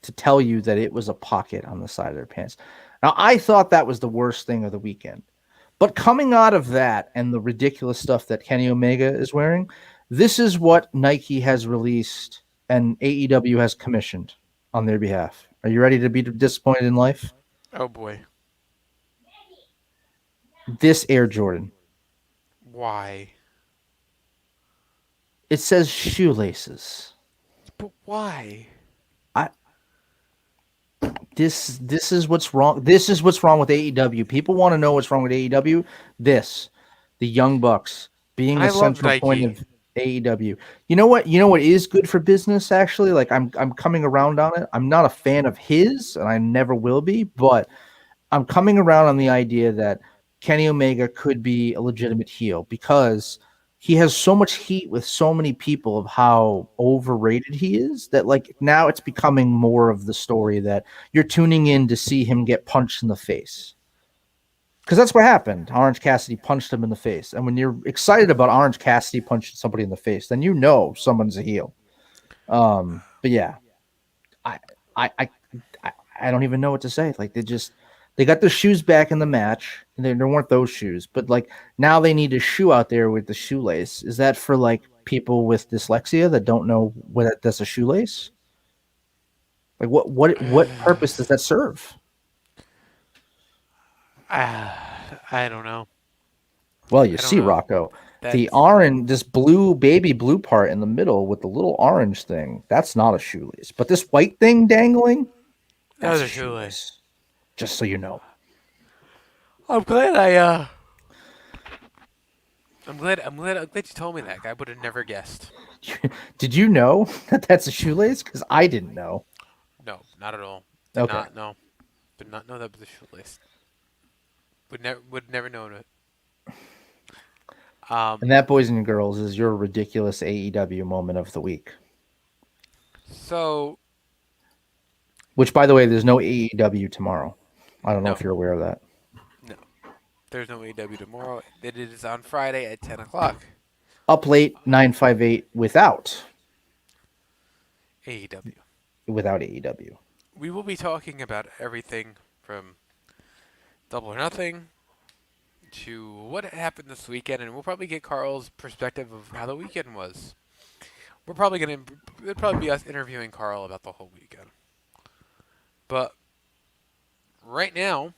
to tell you that it was a pocket on the side of their pants. Now, I thought that was the worst thing of the weekend. But coming out of that and the ridiculous stuff that Kenny Omega is wearing, this is what Nike has released and AEW has commissioned on their behalf. Are you ready to be disappointed in life? Oh, boy. This Air Jordan. Why? It says shoelaces. But why? This is what's wrong. This is what's wrong with AEW. People want to know what's wrong with AEW. The Young Bucks being the central point of AEW. You know what? You know what is good for business, actually? Like I'm coming around on it. I'm not a fan of his, and I never will be, but I'm coming around on the idea that Kenny Omega could be a legitimate heel because he has so much heat with so many people of how overrated he is that like now it's becoming more of the story that you're tuning in to see him get punched in the face. Because that's what happened. Orange Cassidy punched him in the face. And when you're excited about Orange Cassidy punching somebody in the face, then you know someone's a heel. But yeah, I don't even know what to say. Like they got their shoes back in the match. And there weren't those shoes, but like now they need a shoe out there with the shoelace. Is that for like people with dyslexia that don't know that's a shoelace? Like what purpose does that serve? I don't know. Well, you I don't see, know. Rocco, the That's- orange, this blue, baby blue part in the middle with the little orange thing, that's not a shoelace. But this white thing dangling, That that's was a a shoelace. shoelace. Just so you know. I'm glad I'm glad you told me that. I would have never guessed. Did you know that that's a shoelace? Because I didn't know. No, not at all. Did Okay. not know. Did not know that was a shoelace. Would never known it. And that, boys and girls, is your ridiculous AEW moment of the week. So Which, by the way, there's no AEW tomorrow. I don't know No. if you're aware of that. no, there's no AEW tomorrow. It is on Friday at 10 o'clock. Up late 958 without AEW. AEW. We will be talking about everything from Double or Nothing to what happened this weekend, and we'll probably get Carl's perspective of how the weekend was. It'll probably be us interviewing Carl about the whole weekend. But right now,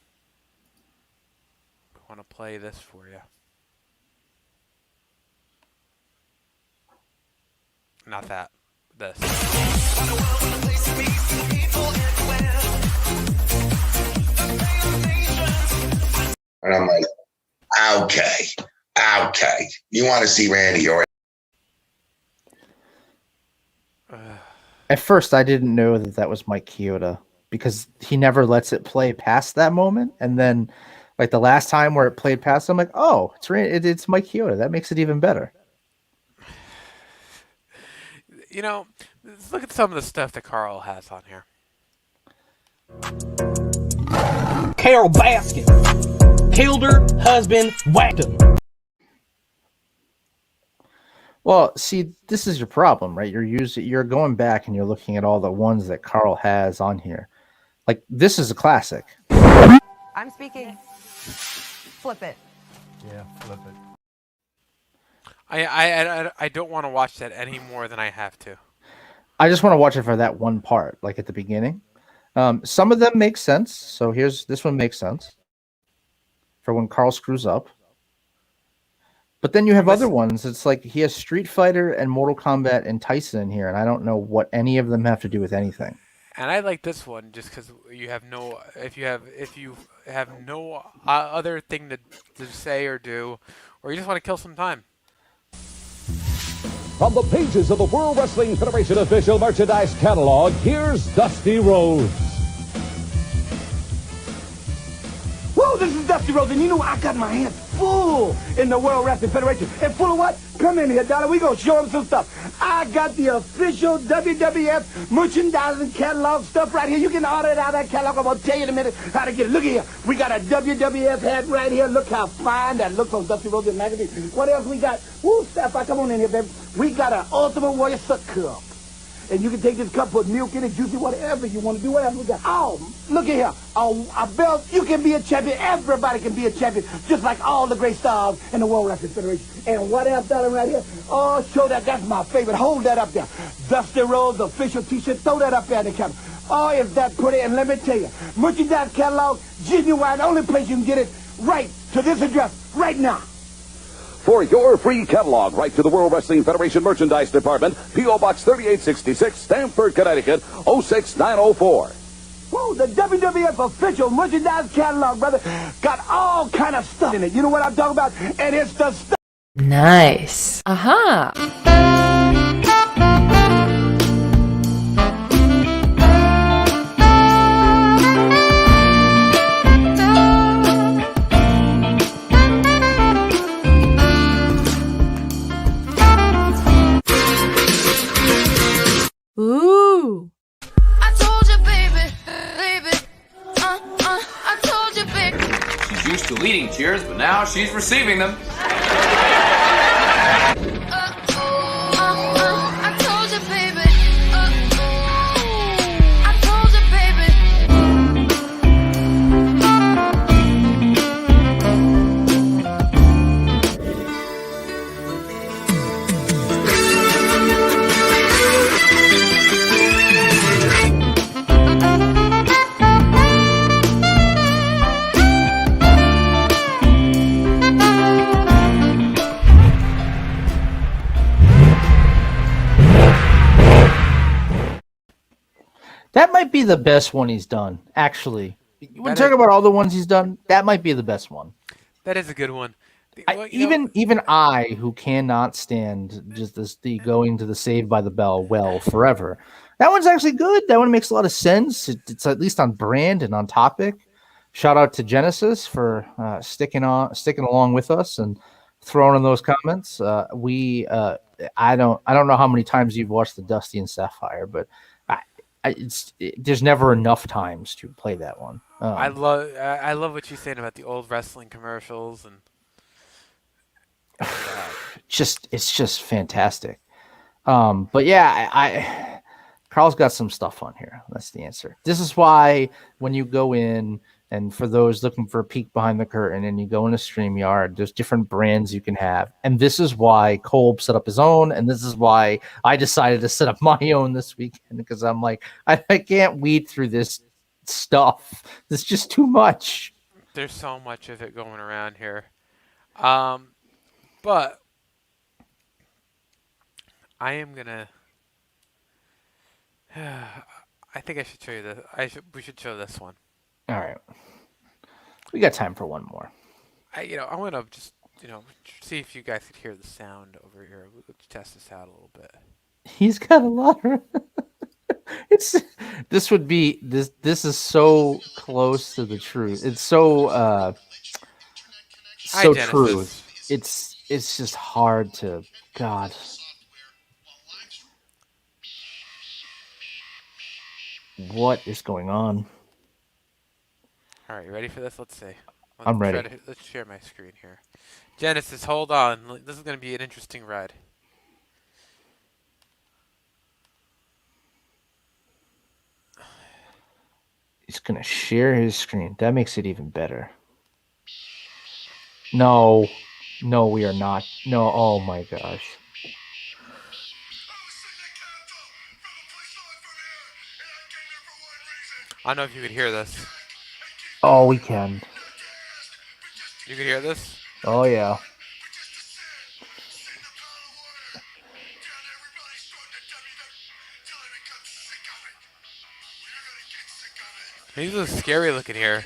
I want to play this for you. Not that. This. And I'm like, okay. You want to see Randy or At first, I didn't know that was Mike Chioda because he never lets it play past that moment. And then, like the last time where it played past, I'm like, oh, it's Mike Chioda. That makes it even better. You know, let's look at some of the stuff that Carl has on here. Carol Baskin killed her husband, whacked him. Well, see, this is your problem, right? You're going back and you're looking at all the ones that Carl has on here. Like this is a classic. I'm speaking. Flip it. Yeah, flip it. I don't want to watch that any more than I have to. I just want to watch it for that one part, like at the beginning. Some of them make sense. So this one makes sense for when Carl screws up. But then you have other ones. It's like he has Street Fighter and Mortal Kombat and Tyson in here, and I don't know what any of them have to do with anything. And I like this one just because you have no, if you have no other thing to say or do, or you just want to kill some time. From the pages of the World Wrestling Federation official merchandise catalog, here's Dusty Rhodes. Whoa, this is Dusty Rhodes, and you know I got my hands full in the World Wrestling Federation. And full of what? Come in here, darling. We gonna show them some stuff. I got the official WWF merchandising catalog stuff right here. You can order it out of that catalog. I'm gonna tell you in a minute how to get it. Look here. We got a WWF hat right here. Look how fine that looks on Dusty Rhodes magazine. What else we got? Woo, Sapphire, come on in here, baby. We got an Ultimate Warrior Suck Cup. And you can take this cup, put milk in it, juicy, whatever you want to do. What else we got? Oh, look at here. Oh, a belt. You can be a champion. Everybody can be a champion, just like all the great stars in the World Wrestling Federation. And what else, darling, right here? Oh, show that. That's my favorite. Hold that up there. Dusty Rhodes official T-shirt. Throw that up there in the camera. Oh, is that pretty? And let me tell you, merchandise catalog, genuine. Only place you can get it right to this address right now. For your free catalog, write to the World Wrestling Federation Merchandise Department, P.O. Box 3866, Stamford, Connecticut, 06904. Whoa, the WWF official merchandise catalog, brother, got all kind of stuff in it. You know what I'm talking about? And it's the stuff. Nice. Aha. Ooh. I told you, baby. I told you, baby. She's used to leading cheers, but now she's receiving them. I told you, baby. I told you, baby. That might be the best one he's done, actually. When That talking is- about all the ones he's done, that might be the best one. That is a good one. Well, you know, Even I, who cannot stand just the going to the Saved by the Bell well forever, that one's actually good. That one makes a lot of sense. It's at least on brand and on topic. Shout out to Genesis for sticking along with us and throwing in those comments. I don't know how many times you've watched the Dusty and Sapphire, but there's never enough times to play that one. I love what you're saying about the old wrestling commercials and. It's just fantastic. But yeah, I Carl's got some stuff on here. That's the answer. This is why when you go in, and for those looking for a peek behind the curtain, and you go in a StreamYard, there's different brands you can have. And this is why Kolb set up his own, and this is why I decided to set up my own this weekend, because I'm like, I can't weed through this stuff. There's just too much. There's so much of it going around here. But I am gonna. I think I should show you this. We should show this one. All right, we got time for one more. I want to just see if you guys could hear the sound over here. Let's test this out a little bit. He's got a lot of. This is so close to the truth. It's so true. It's just hard to God. What is going on? All right, you ready for this? Let's see. I'm ready. Let's share my screen here. Genesis, hold on. This is going to be an interesting ride. He's going to share his screen. That makes it even better. No, we are not. No, oh my gosh. I don't know if you could hear this. Oh, we can. You can hear this? Oh, yeah. He's a little scary looking here.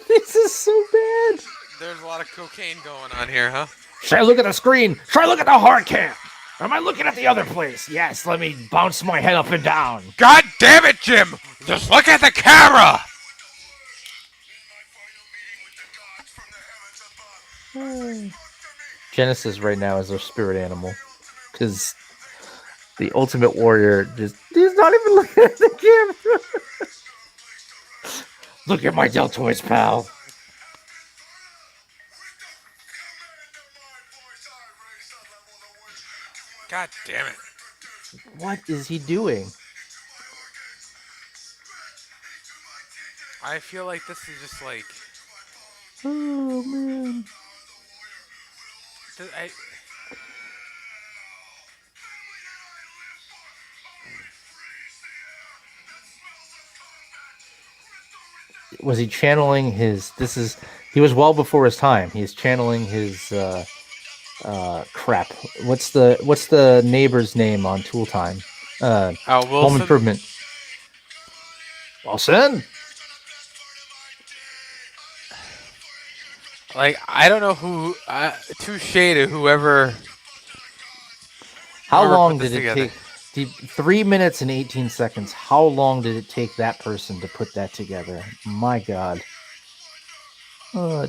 This is so bad. There's a lot of cocaine going on here, huh? Should I look at the screen? Should I look at the hard cam? Am I looking at the other place? Yes, let me bounce my head up and down. God damn it, Jim! Just look at the camera! Genesis right now is our spirit animal. Because the Ultimate Warrior he's not even looking at the camera. Look at my deltoids, pal. God damn it. What is he doing? I feel like this is just like... Oh, man. Was he channeling his... He was well before his time. He's channeling his... crap. What's the neighbor's name on Tool Time? Wilson? Home Improvement. Wilson? Like, I don't know who... touche to whoever... How whoever long put did this it together. take? 3 minutes and 18 seconds. How long did it take that person to put that together? My God.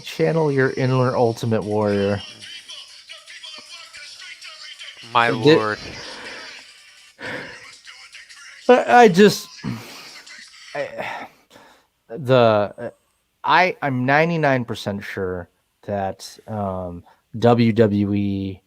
Channel your inner Ultimate Warrior. My lord. I'm 99% sure that WWE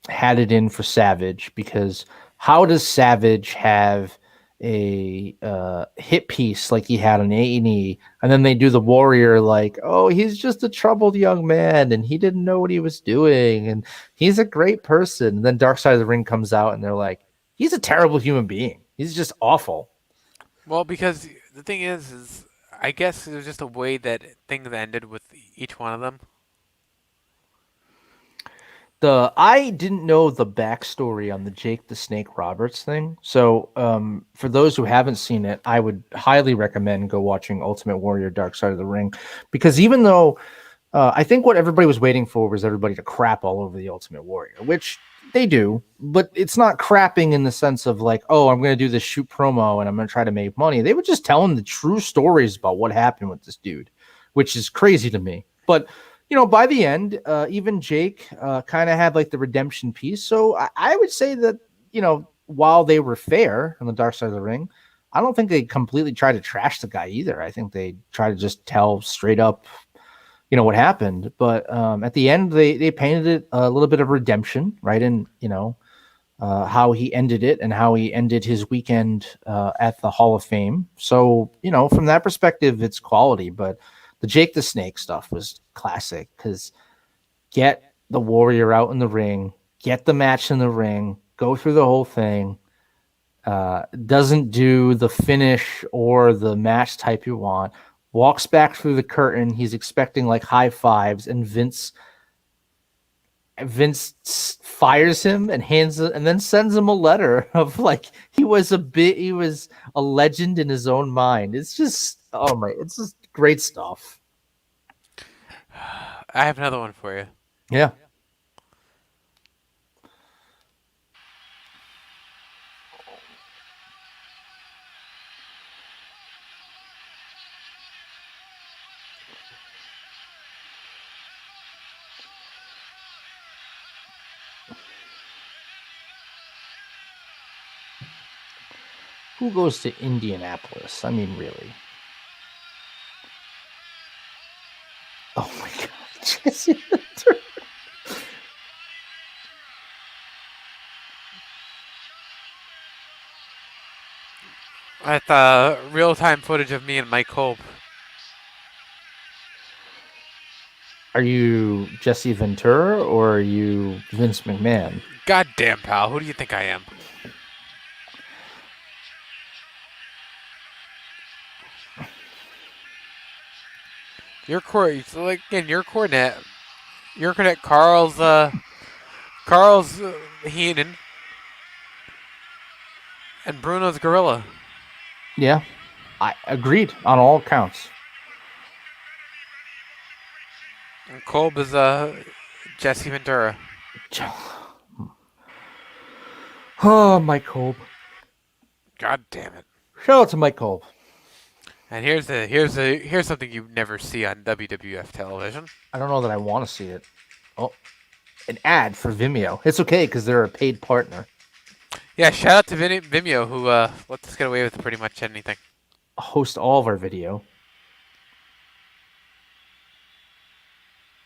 had it in for Savage, because how does Savage have hit piece like he had on A&E, and then they do the Warrior like, oh, he's just a troubled young man and he didn't know what he was doing and he's a great person. And then Dark Side of the Ring comes out and they're like, he's a terrible human being. He's just awful. Well, because the thing is I guess it was just a way that things ended with each one of them. I didn't know the backstory on the Jake the Snake Roberts thing. So for those who haven't seen it, I would highly recommend go watching Ultimate Warrior Dark Side of the Ring, because even though I think what everybody was waiting for was everybody to crap all over the Ultimate Warrior, which they do, but it's not crapping in the sense of like, oh, I'm going to do this shoot promo and I'm going to try to make money. They were just telling the true stories about what happened with this dude, which is crazy to me. But by the end, even Jake kind of had like the redemption piece. So I would say that, while they were fair on the Dark Side of the Ring, I don't think they completely tried to trash the guy either. I think they try to just tell straight up, what happened. But at the end, they painted it a little bit of redemption, right? And, how he ended it and how he ended his weekend at the Hall of Fame. So, from that perspective, it's quality. But the Jake the Snake stuff was classic because get the Warrior out in the ring, get the match in the ring, go through the whole thing. Doesn't do the finish or the match type you want. Walks back through the curtain. He's expecting like high fives, and Vince fires him and and then sends him a letter of like he was a legend in his own mind. It's just it's just great stuff. I have another one for you. Yeah. Who goes to Indianapolis? I mean, really. Oh my God. Jesse Ventura. That's real-time footage of me and Mike Hope. Are you Jesse Ventura or are you Vince McMahon? Goddamn, pal. Who do you think I am? Your cornet. Carl's Heenan, and Bruno's Gorilla. Yeah, I agreed on all counts. And Kolb is Jesse Ventura. Oh, Mike Kolb. God damn it! Shout out to Mike Kolb. And here's something you never see on WWF television. I don't know that I want to see it. Oh, an ad for Vimeo. It's okay because they're a paid partner. Yeah, shout out to Vimeo who lets us get away with pretty much anything. Host all of our video.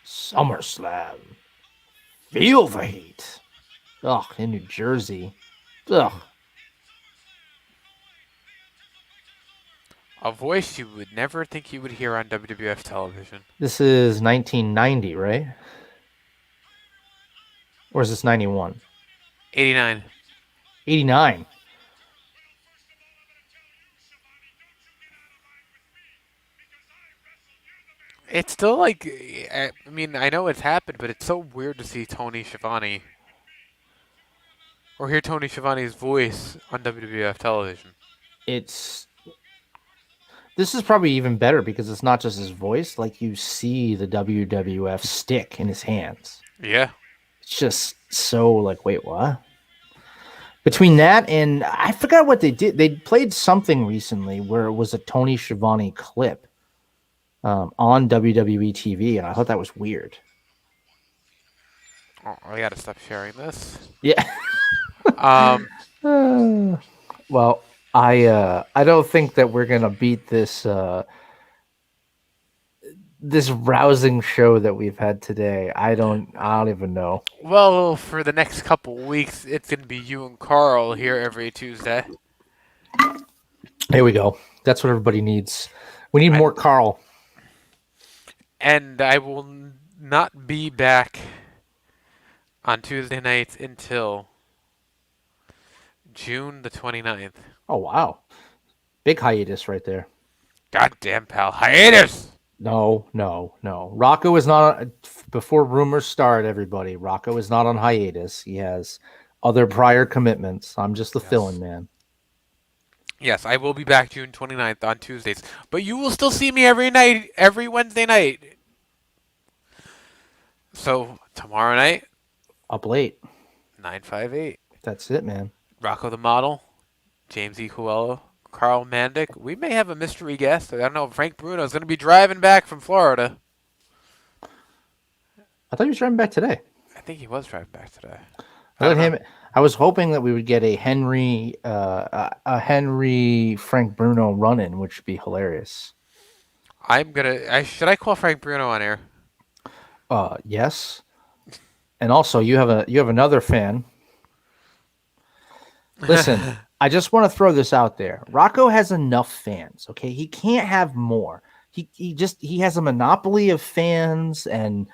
SummerSlam. Feel the heat. Ugh, in New Jersey. Ugh. A voice you would never think you would hear on WWF television. This is 1990, right? Or is this 91? 89. 89. It's still like, I mean, I know it's happened, but it's so weird to see Tony Schiavone or hear Tony Schiavone's voice on WWF television. This is probably even better because it's not just his voice. Like, you see the WWF stick in his hands. Yeah. It's just so like, wait, what? Between that and I forgot what they did. They played something recently where it was a Tony Schiavone clip on WWE TV, and I thought that was weird. Oh, I gotta stop sharing this. Yeah. Well, I don't think that we're gonna beat this this rousing show that we've had today. I don't even know. Well, for the next couple weeks, it's gonna be you and Carl here every Tuesday. There we go. That's what everybody needs. We need more Carl. And I will not be back on Tuesday nights until June the 29th. Oh, wow. Big hiatus right there. Goddamn, pal. Hiatus! No. Rocco is not, before rumors start, everybody, Rocco is not on hiatus. He has other prior commitments. I'm just the fill-in man. Yes, I will be back June 29th on Tuesdays. But you will still see me every night, every Wednesday night. So, tomorrow night, Up late. 958. That's it, man. Rocco the Model, James E. Coelho, Carl Mandik. We may have a mystery guest. I don't know. Frank Bruno is going to be driving back from Florida. I thought he was driving back today. I think he was driving back today. I was hoping that we would get a Henry Frank Bruno run-in, which would be hilarious. Should I call Frank Bruno on air? Yes. And also, you have another fan. Listen, I just want to throw this out there. Rocco has enough fans. Okay, he can't have more. He has a monopoly of fans and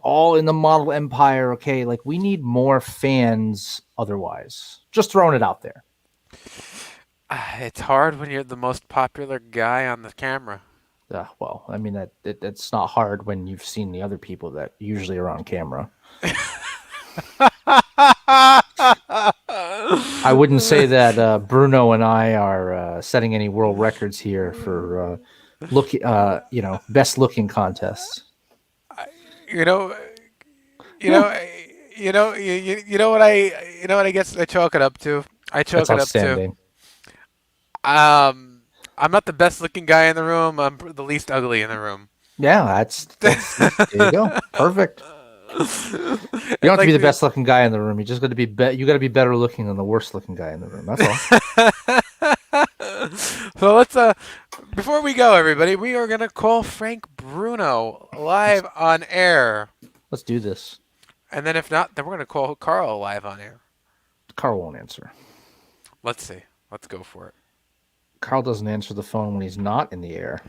all in the model empire. Okay, like we need more fans. Otherwise, just throwing it out there. It's hard when you're the most popular guy on the camera. Well, I mean that's not hard when you've seen the other people that usually are on camera. I wouldn't say that Bruno and I are setting any world records here for best looking contests. You know what I guess I chalk it up to. That's outstanding. I'm not the best looking guy in the room. I'm the least ugly in the room. Yeah, that's there you go. Perfect. You don't have to be the best looking guy in the room. You just got to be you got to be better looking than the worst looking guy in the room. That's all. So let's before we go, everybody, we are gonna call Frank Bruno live on air. Let's do this. And then if not, then we're gonna call Carl live on air. Carl won't answer. Let's see. Let's go for it. Carl doesn't answer the phone when he's not in the air.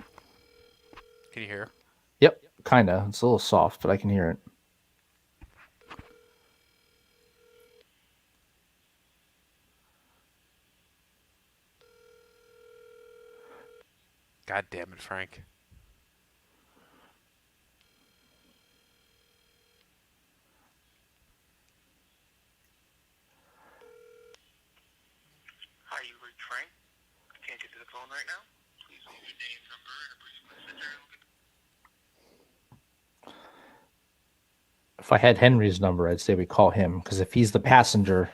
Can you hear? Yep, kinda. It's a little soft, but I can hear it. God damn it, Frank. Hi, you reached Frank. I can't get to the phone right now. Please leave your name, number, and a brief message. If I had Henry's number, I'd say we call him, because if he's the passenger.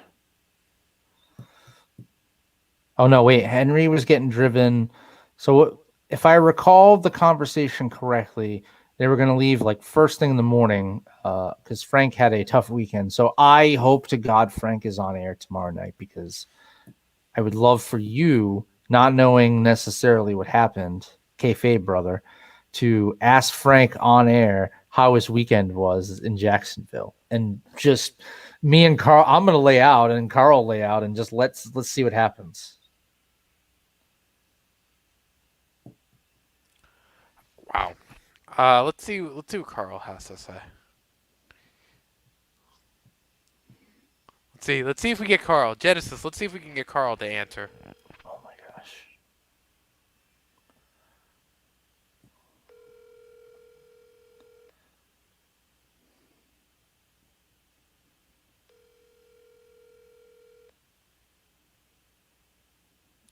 Oh no, wait, Henry was getting driven. So if I recall the conversation correctly, they were going to leave like first thing in the morning because Frank had a tough weekend. So I hope to God Frank is on air tomorrow night, because I would love for you, not knowing necessarily what happened, kayfabe brother, to ask Frank on air how his weekend was in Jacksonville. And just me and Carl, I'm going to lay out and Carl lay out, and just let's see what happens. Wow. Let's see what Carl has to say. Let's see if we get Carl. Genesis, let's see if we can get Carl to answer. Oh my gosh.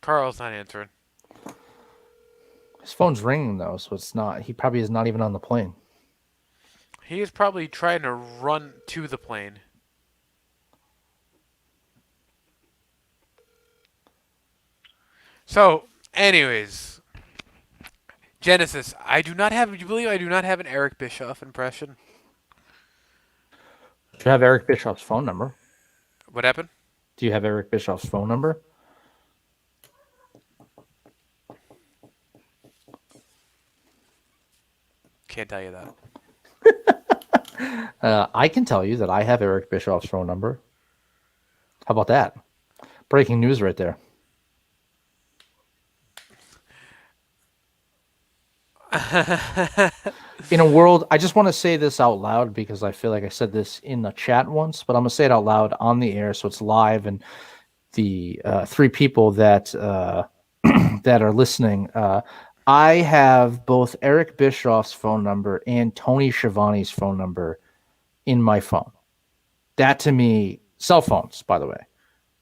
Carl's not answering. His phone's ringing though, so it's not. He probably is not even on the plane. He is probably trying to run to the plane. So, anyways, Genesis, do you believe I do not have an Eric Bischoff impression? Do you have Eric Bischoff's phone number? What happened? Do you have Eric Bischoff's phone number? Can't tell you that. I can tell you that I have Eric Bischoff's phone number. How about that? Breaking news right there. In a world, I just want to say this out loud because I feel like I said this in the chat once, but I'm gonna say it out loud on the air so it's live, and the three people that that are listening. I have both Eric Bischoff's phone number and Tony Schiavone's phone number in my phone. That to me, cell phones, by the way,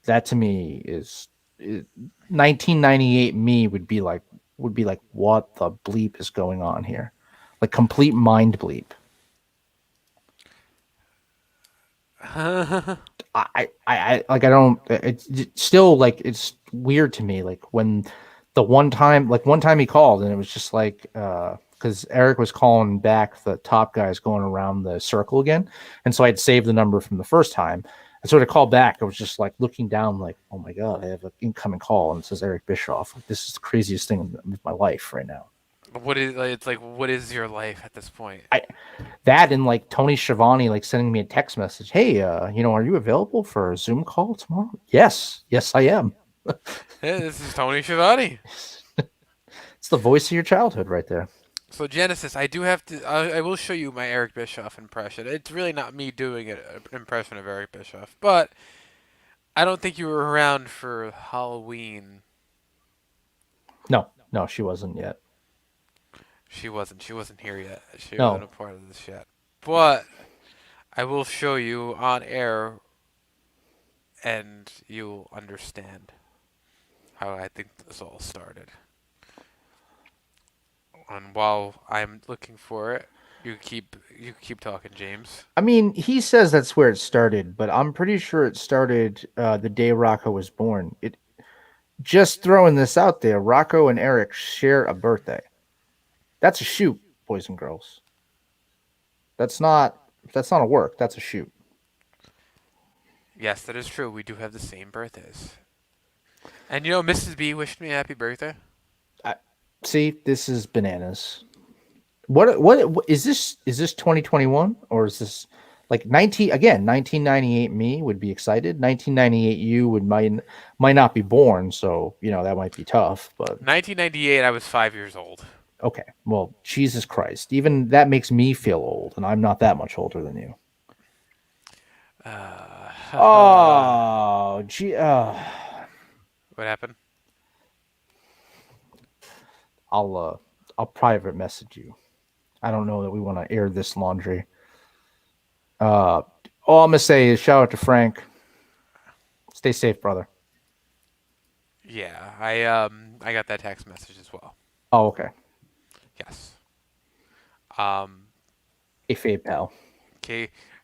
that to me is 1998 me would be like, what the bleep is going on here? Like complete mind bleep. I like, I don't, it's still like, it's weird to me. Like when one time he called and it was just like, because Eric was calling back the top guys going around the circle again. And so I'd saved the number from the first time. And so to call back, I was just like looking down like, oh my God, I have an incoming call and it says Eric Bischoff. Like, this is the craziest thing of my life right now. What is, it's like, what is your life at this point? That and like Tony Schiavone like sending me a text message. Hey, are you available for a Zoom call tomorrow? Yes, I am. Hey, this is Tony Schiavone. It's the voice of your childhood right there. So Genesis, I do have to. I will show you my Eric Bischoff impression. It's really not me doing an impression of Eric Bischoff, but I don't think you were around for Halloween. No, she wasn't yet. She wasn't here yet. She No. wasn't a part of this yet. But I will show you on air, and you'll understand how I think this all started. And while I'm looking for it, you keep talking, James. I mean, he says that's where it started, but I'm pretty sure it started the day Rocco was born. Just throwing this out there, Rocco and Eric share a birthday. That's a shoot, boys and girls. That's not a work. That's a shoot. Yes, that is true. We do have the same birthdays. And Mrs. B wished me a happy birthday. See, this is bananas. What is this? Is this 2021 or is this like 1998 me would be excited. 1998 you might not be born, so that might be tough. But 1998 I was 5 years old. Okay, well, Jesus Christ, even that makes me feel old, and I'm not that much older than you. Oh, gee. What happened? I'll private message you. I don't know that we want to air this laundry. All I'm gonna say is shout out to Frank. Stay safe, brother. Yeah, I got that text message as well. Oh, okay. Yes. Kayfabe, pal.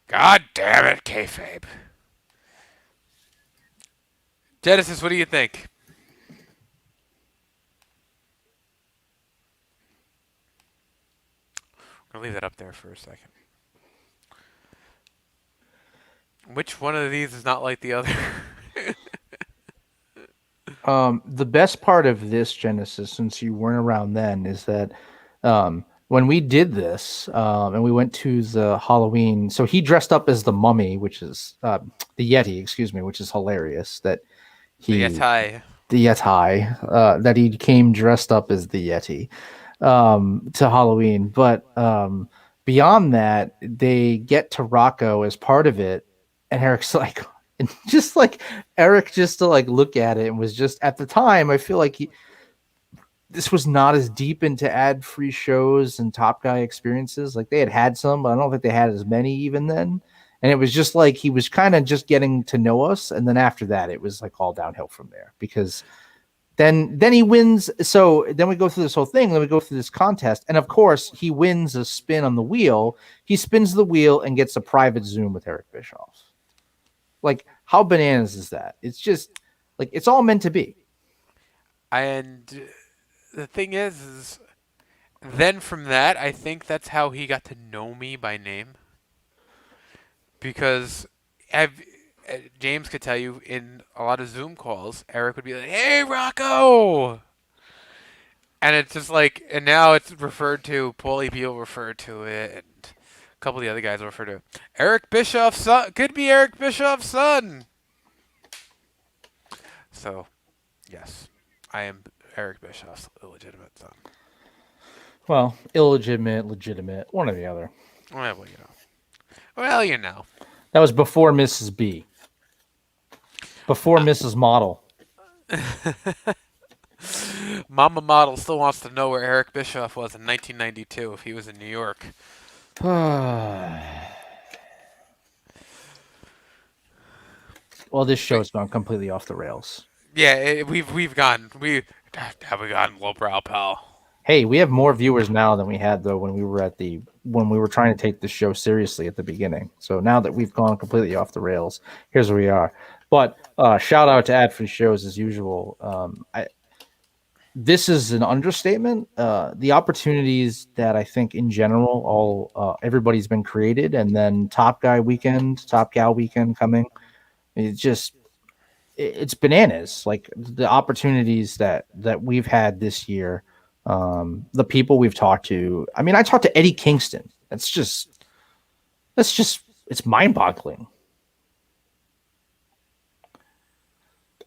God damn it, kayfabe. Genesis, what do you think? I'm gonna leave that up there for a second. Which one of these is not like the other? The best part of this, Genesis, since you weren't around then, is that when we did this and we went to the Halloween, so he dressed up as the mummy, which is the Yeti, excuse me, which is hilarious. That The Yeti. That he came dressed up as the Yeti to Halloween. But beyond that, they get to Rocco as part of it, and Eric's like, and just like Eric, just to like look at it, and was just at the time, I feel like this was not as deep into ad-free shows and Top Guy experiences. Like they had some, but I don't think they had as many even then. And it was just like he was kind of just getting to know us, and then after that, it was like all downhill from there. Because then he wins. So then we go through this whole thing. Then we go through this contest, and of course, he wins a spin on the wheel. He spins the wheel and gets a private Zoom with Eric Bischoff. Like, how bananas is that? It's just like it's all meant to be. And the thing is then from that, I think that's how he got to know me by name. Because James could tell you in a lot of Zoom calls, Eric would be like, "Hey, Rocco!" And it's just like, and now it's referred to, Paulie Beal referred to it, and a couple of the other guys refer to it. Eric Bischoff's son, could be Eric Bischoff's son. So, yes, I am Eric Bischoff's illegitimate son. Well, illegitimate, legitimate, one or the other. Well, you know. That was before Mrs. B. Before Mrs. Model. Mama Model still wants to know where Eric Bischoff was in 1992 if he was in New York. Well, this show's gone completely off the rails. Yeah, we've gone lowbrow, pal. Hey, we have more viewers now than we had though when we were trying to take the show seriously at the beginning. So now that we've gone completely off the rails, here's where we are. But shout out to ad free shows as usual. This is an understatement. The opportunities that I think in general everybody's been created, and then Top Gal weekend coming. It's bananas. Like the opportunities that we've had this year, the people we've talked to. I mean, I talked to Eddie Kingston. It's mind-boggling.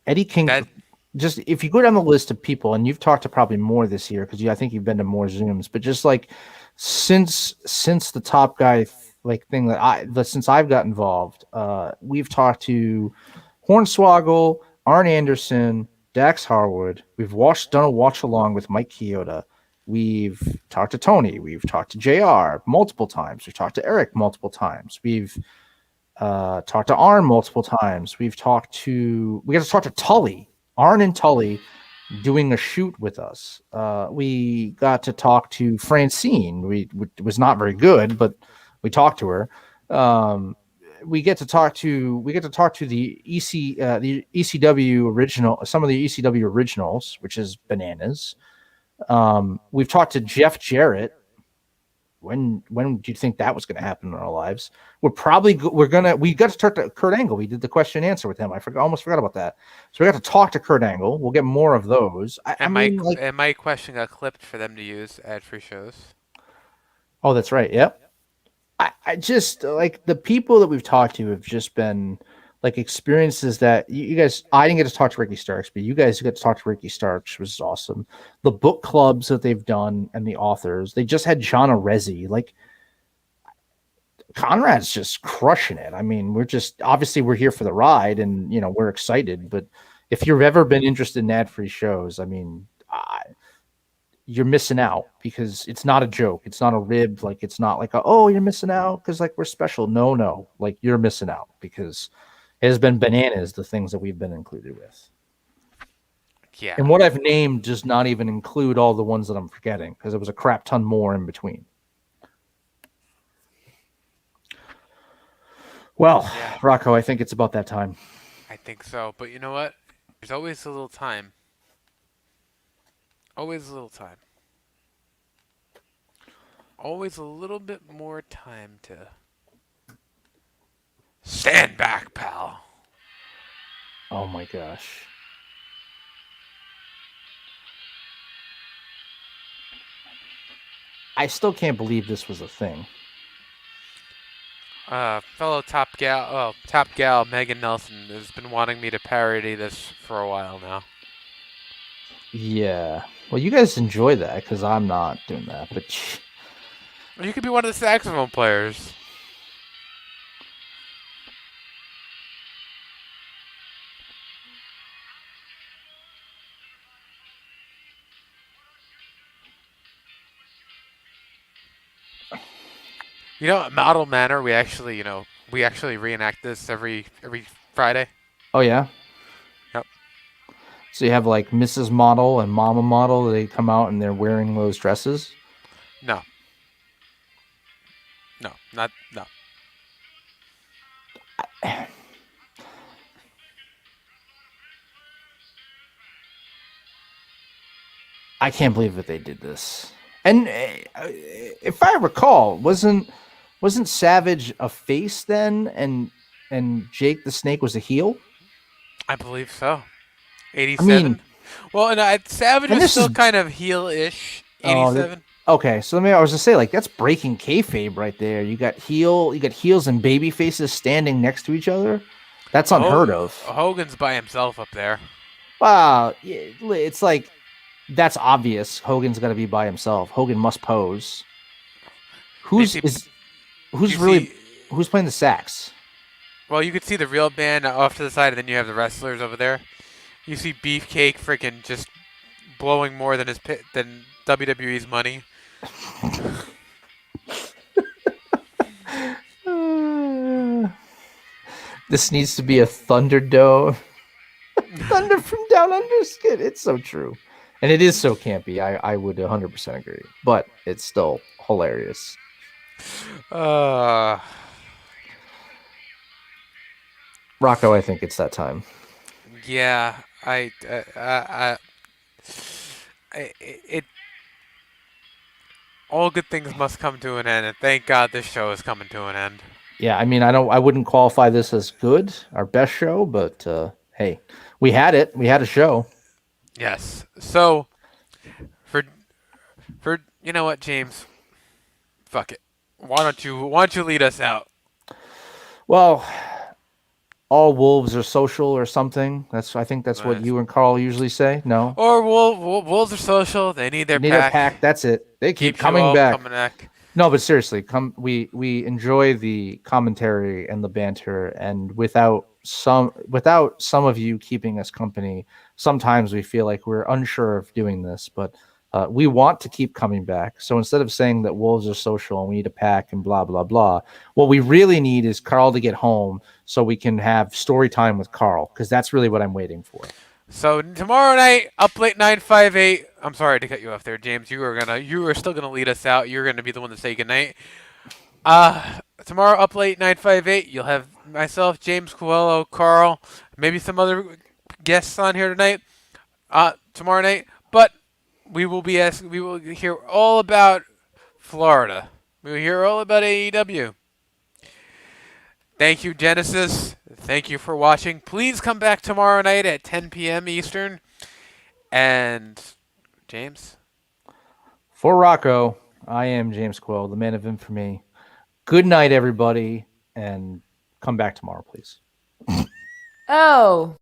Eddie Kingston. Just if you go down the list of people, and you've talked to probably more this year because I think you've been to more Zooms, but just like since the Top Guy thing since I've got involved, we've talked to Hornswoggle, Arn Anderson, Dax Harwood. We've done a watch along with Mike Chioda. We've talked to Tony. We've talked to JR multiple times. We've talked to Eric multiple times. We've talked to Arn multiple times. We got to talk to Tully. Arn and Tully doing a shoot with us. We got to talk to Francine. It was not very good, but we talked to her. We get to talk to the ECW original, some of the ECW originals, which is bananas. We've talked to Jeff Jarrett. When do you think that was going to happen in our lives? We got to talk to Kurt Angle. We did the question and answer with him. Almost forgot about that. So we got to talk to Kurt Angle. We'll get more of those. And my question got clipped for them to use ad-free shows. Oh, that's right. Yep. I just like the people that we've talked to have just been like experiences that you guys. I didn't get to talk to Ricky Starks, but you guys got to talk to Ricky Starks, which was awesome. The book clubs that they've done and the authors. They just had John Arezzi. Like Conrad's just crushing it. I mean, we're here for the ride, and we're excited. But if you've ever been interested in ad-free shows, I mean, you're missing out because it's not a joke. It's not a rib. Like it's not like you're missing out because like we're special. No, like you're missing out because it has been bananas the things that we've been included with. Yeah. And what I've named does not even include all the ones that I'm forgetting because there was a crap ton more in between. Well, yeah. Rocco, I think it's about that time. I think so. But you know what? There's always a little time. Always a little time. Always a little bit more time to stand back, pal. Oh my gosh. I still can't believe this was a thing. Fellow top gal Megan Nelson has been wanting me to parody this for a while now. Yeah. Well, you guys enjoy that because I'm not doing that. But you could be one of the saxophone players. At Model Manor, we actually reenact this every Friday. Oh yeah. Yep. So you have like Mrs. Model and Mama Model. They come out and they're wearing those dresses. No. I can't believe that they did this. And if I recall, wasn't Savage a face then, and Jake the Snake was a heel? I believe so. 87. Savage was still kind of heel-ish. 87. Okay, so I was to say, like, that's breaking kayfabe right there. You got heels and baby faces standing next to each other. That's unheard of. Hogan's by himself up there. Wow, it's like that's obvious. Hogan's got to be by himself. Hogan must pose. Who's playing the sax? Well, you could see the real band off to the side, and then you have the wrestlers over there. You see Beefcake freaking just blowing more than than WWE's money. This needs to be a Thunderdome. Thunder from Down Under skit. It's so true. And it is so campy. I would 100% agree. But it's still hilarious. Rocco, I think it's that time. Yeah, all good things must come to an end, and thank God this show is coming to an end. Yeah, I mean, I wouldn't qualify this as good, our best show, but hey, we had it. We had a show. Yes. So, for you know what, James? Fuck it. Why don't you lead us out? Well, all wolves are social or something. I think that's what you and Carl usually say. No. Or wolves are social. They need their pack. A pack. That's it. They keep coming back. No, but seriously, we enjoy the commentary and the banter, and without some of you keeping us company, sometimes we feel like we're unsure of doing this, but we want to keep coming back. So instead of saying that wolves are social and we need a pack and blah blah blah, what we really need is Carl to get home so we can have story time with Carl, because that's really what I'm waiting for. So tomorrow night, up late 958. I'm sorry to cut you off there, James. You are still gonna lead us out. You're gonna be the one to say goodnight. Tomorrow, up late 958. You'll have myself, James, Coelho, Carl, maybe some other guests on here tonight. Tomorrow night, but we will hear all about Florida. We will hear all about AEW. Thank you, Genesis. Thank you for watching. Please come back tomorrow night at 10 p.m. Eastern. And James? For Rocco, I am James Coelho, the man of infamy. Good night, everybody, and come back tomorrow, please. Oh.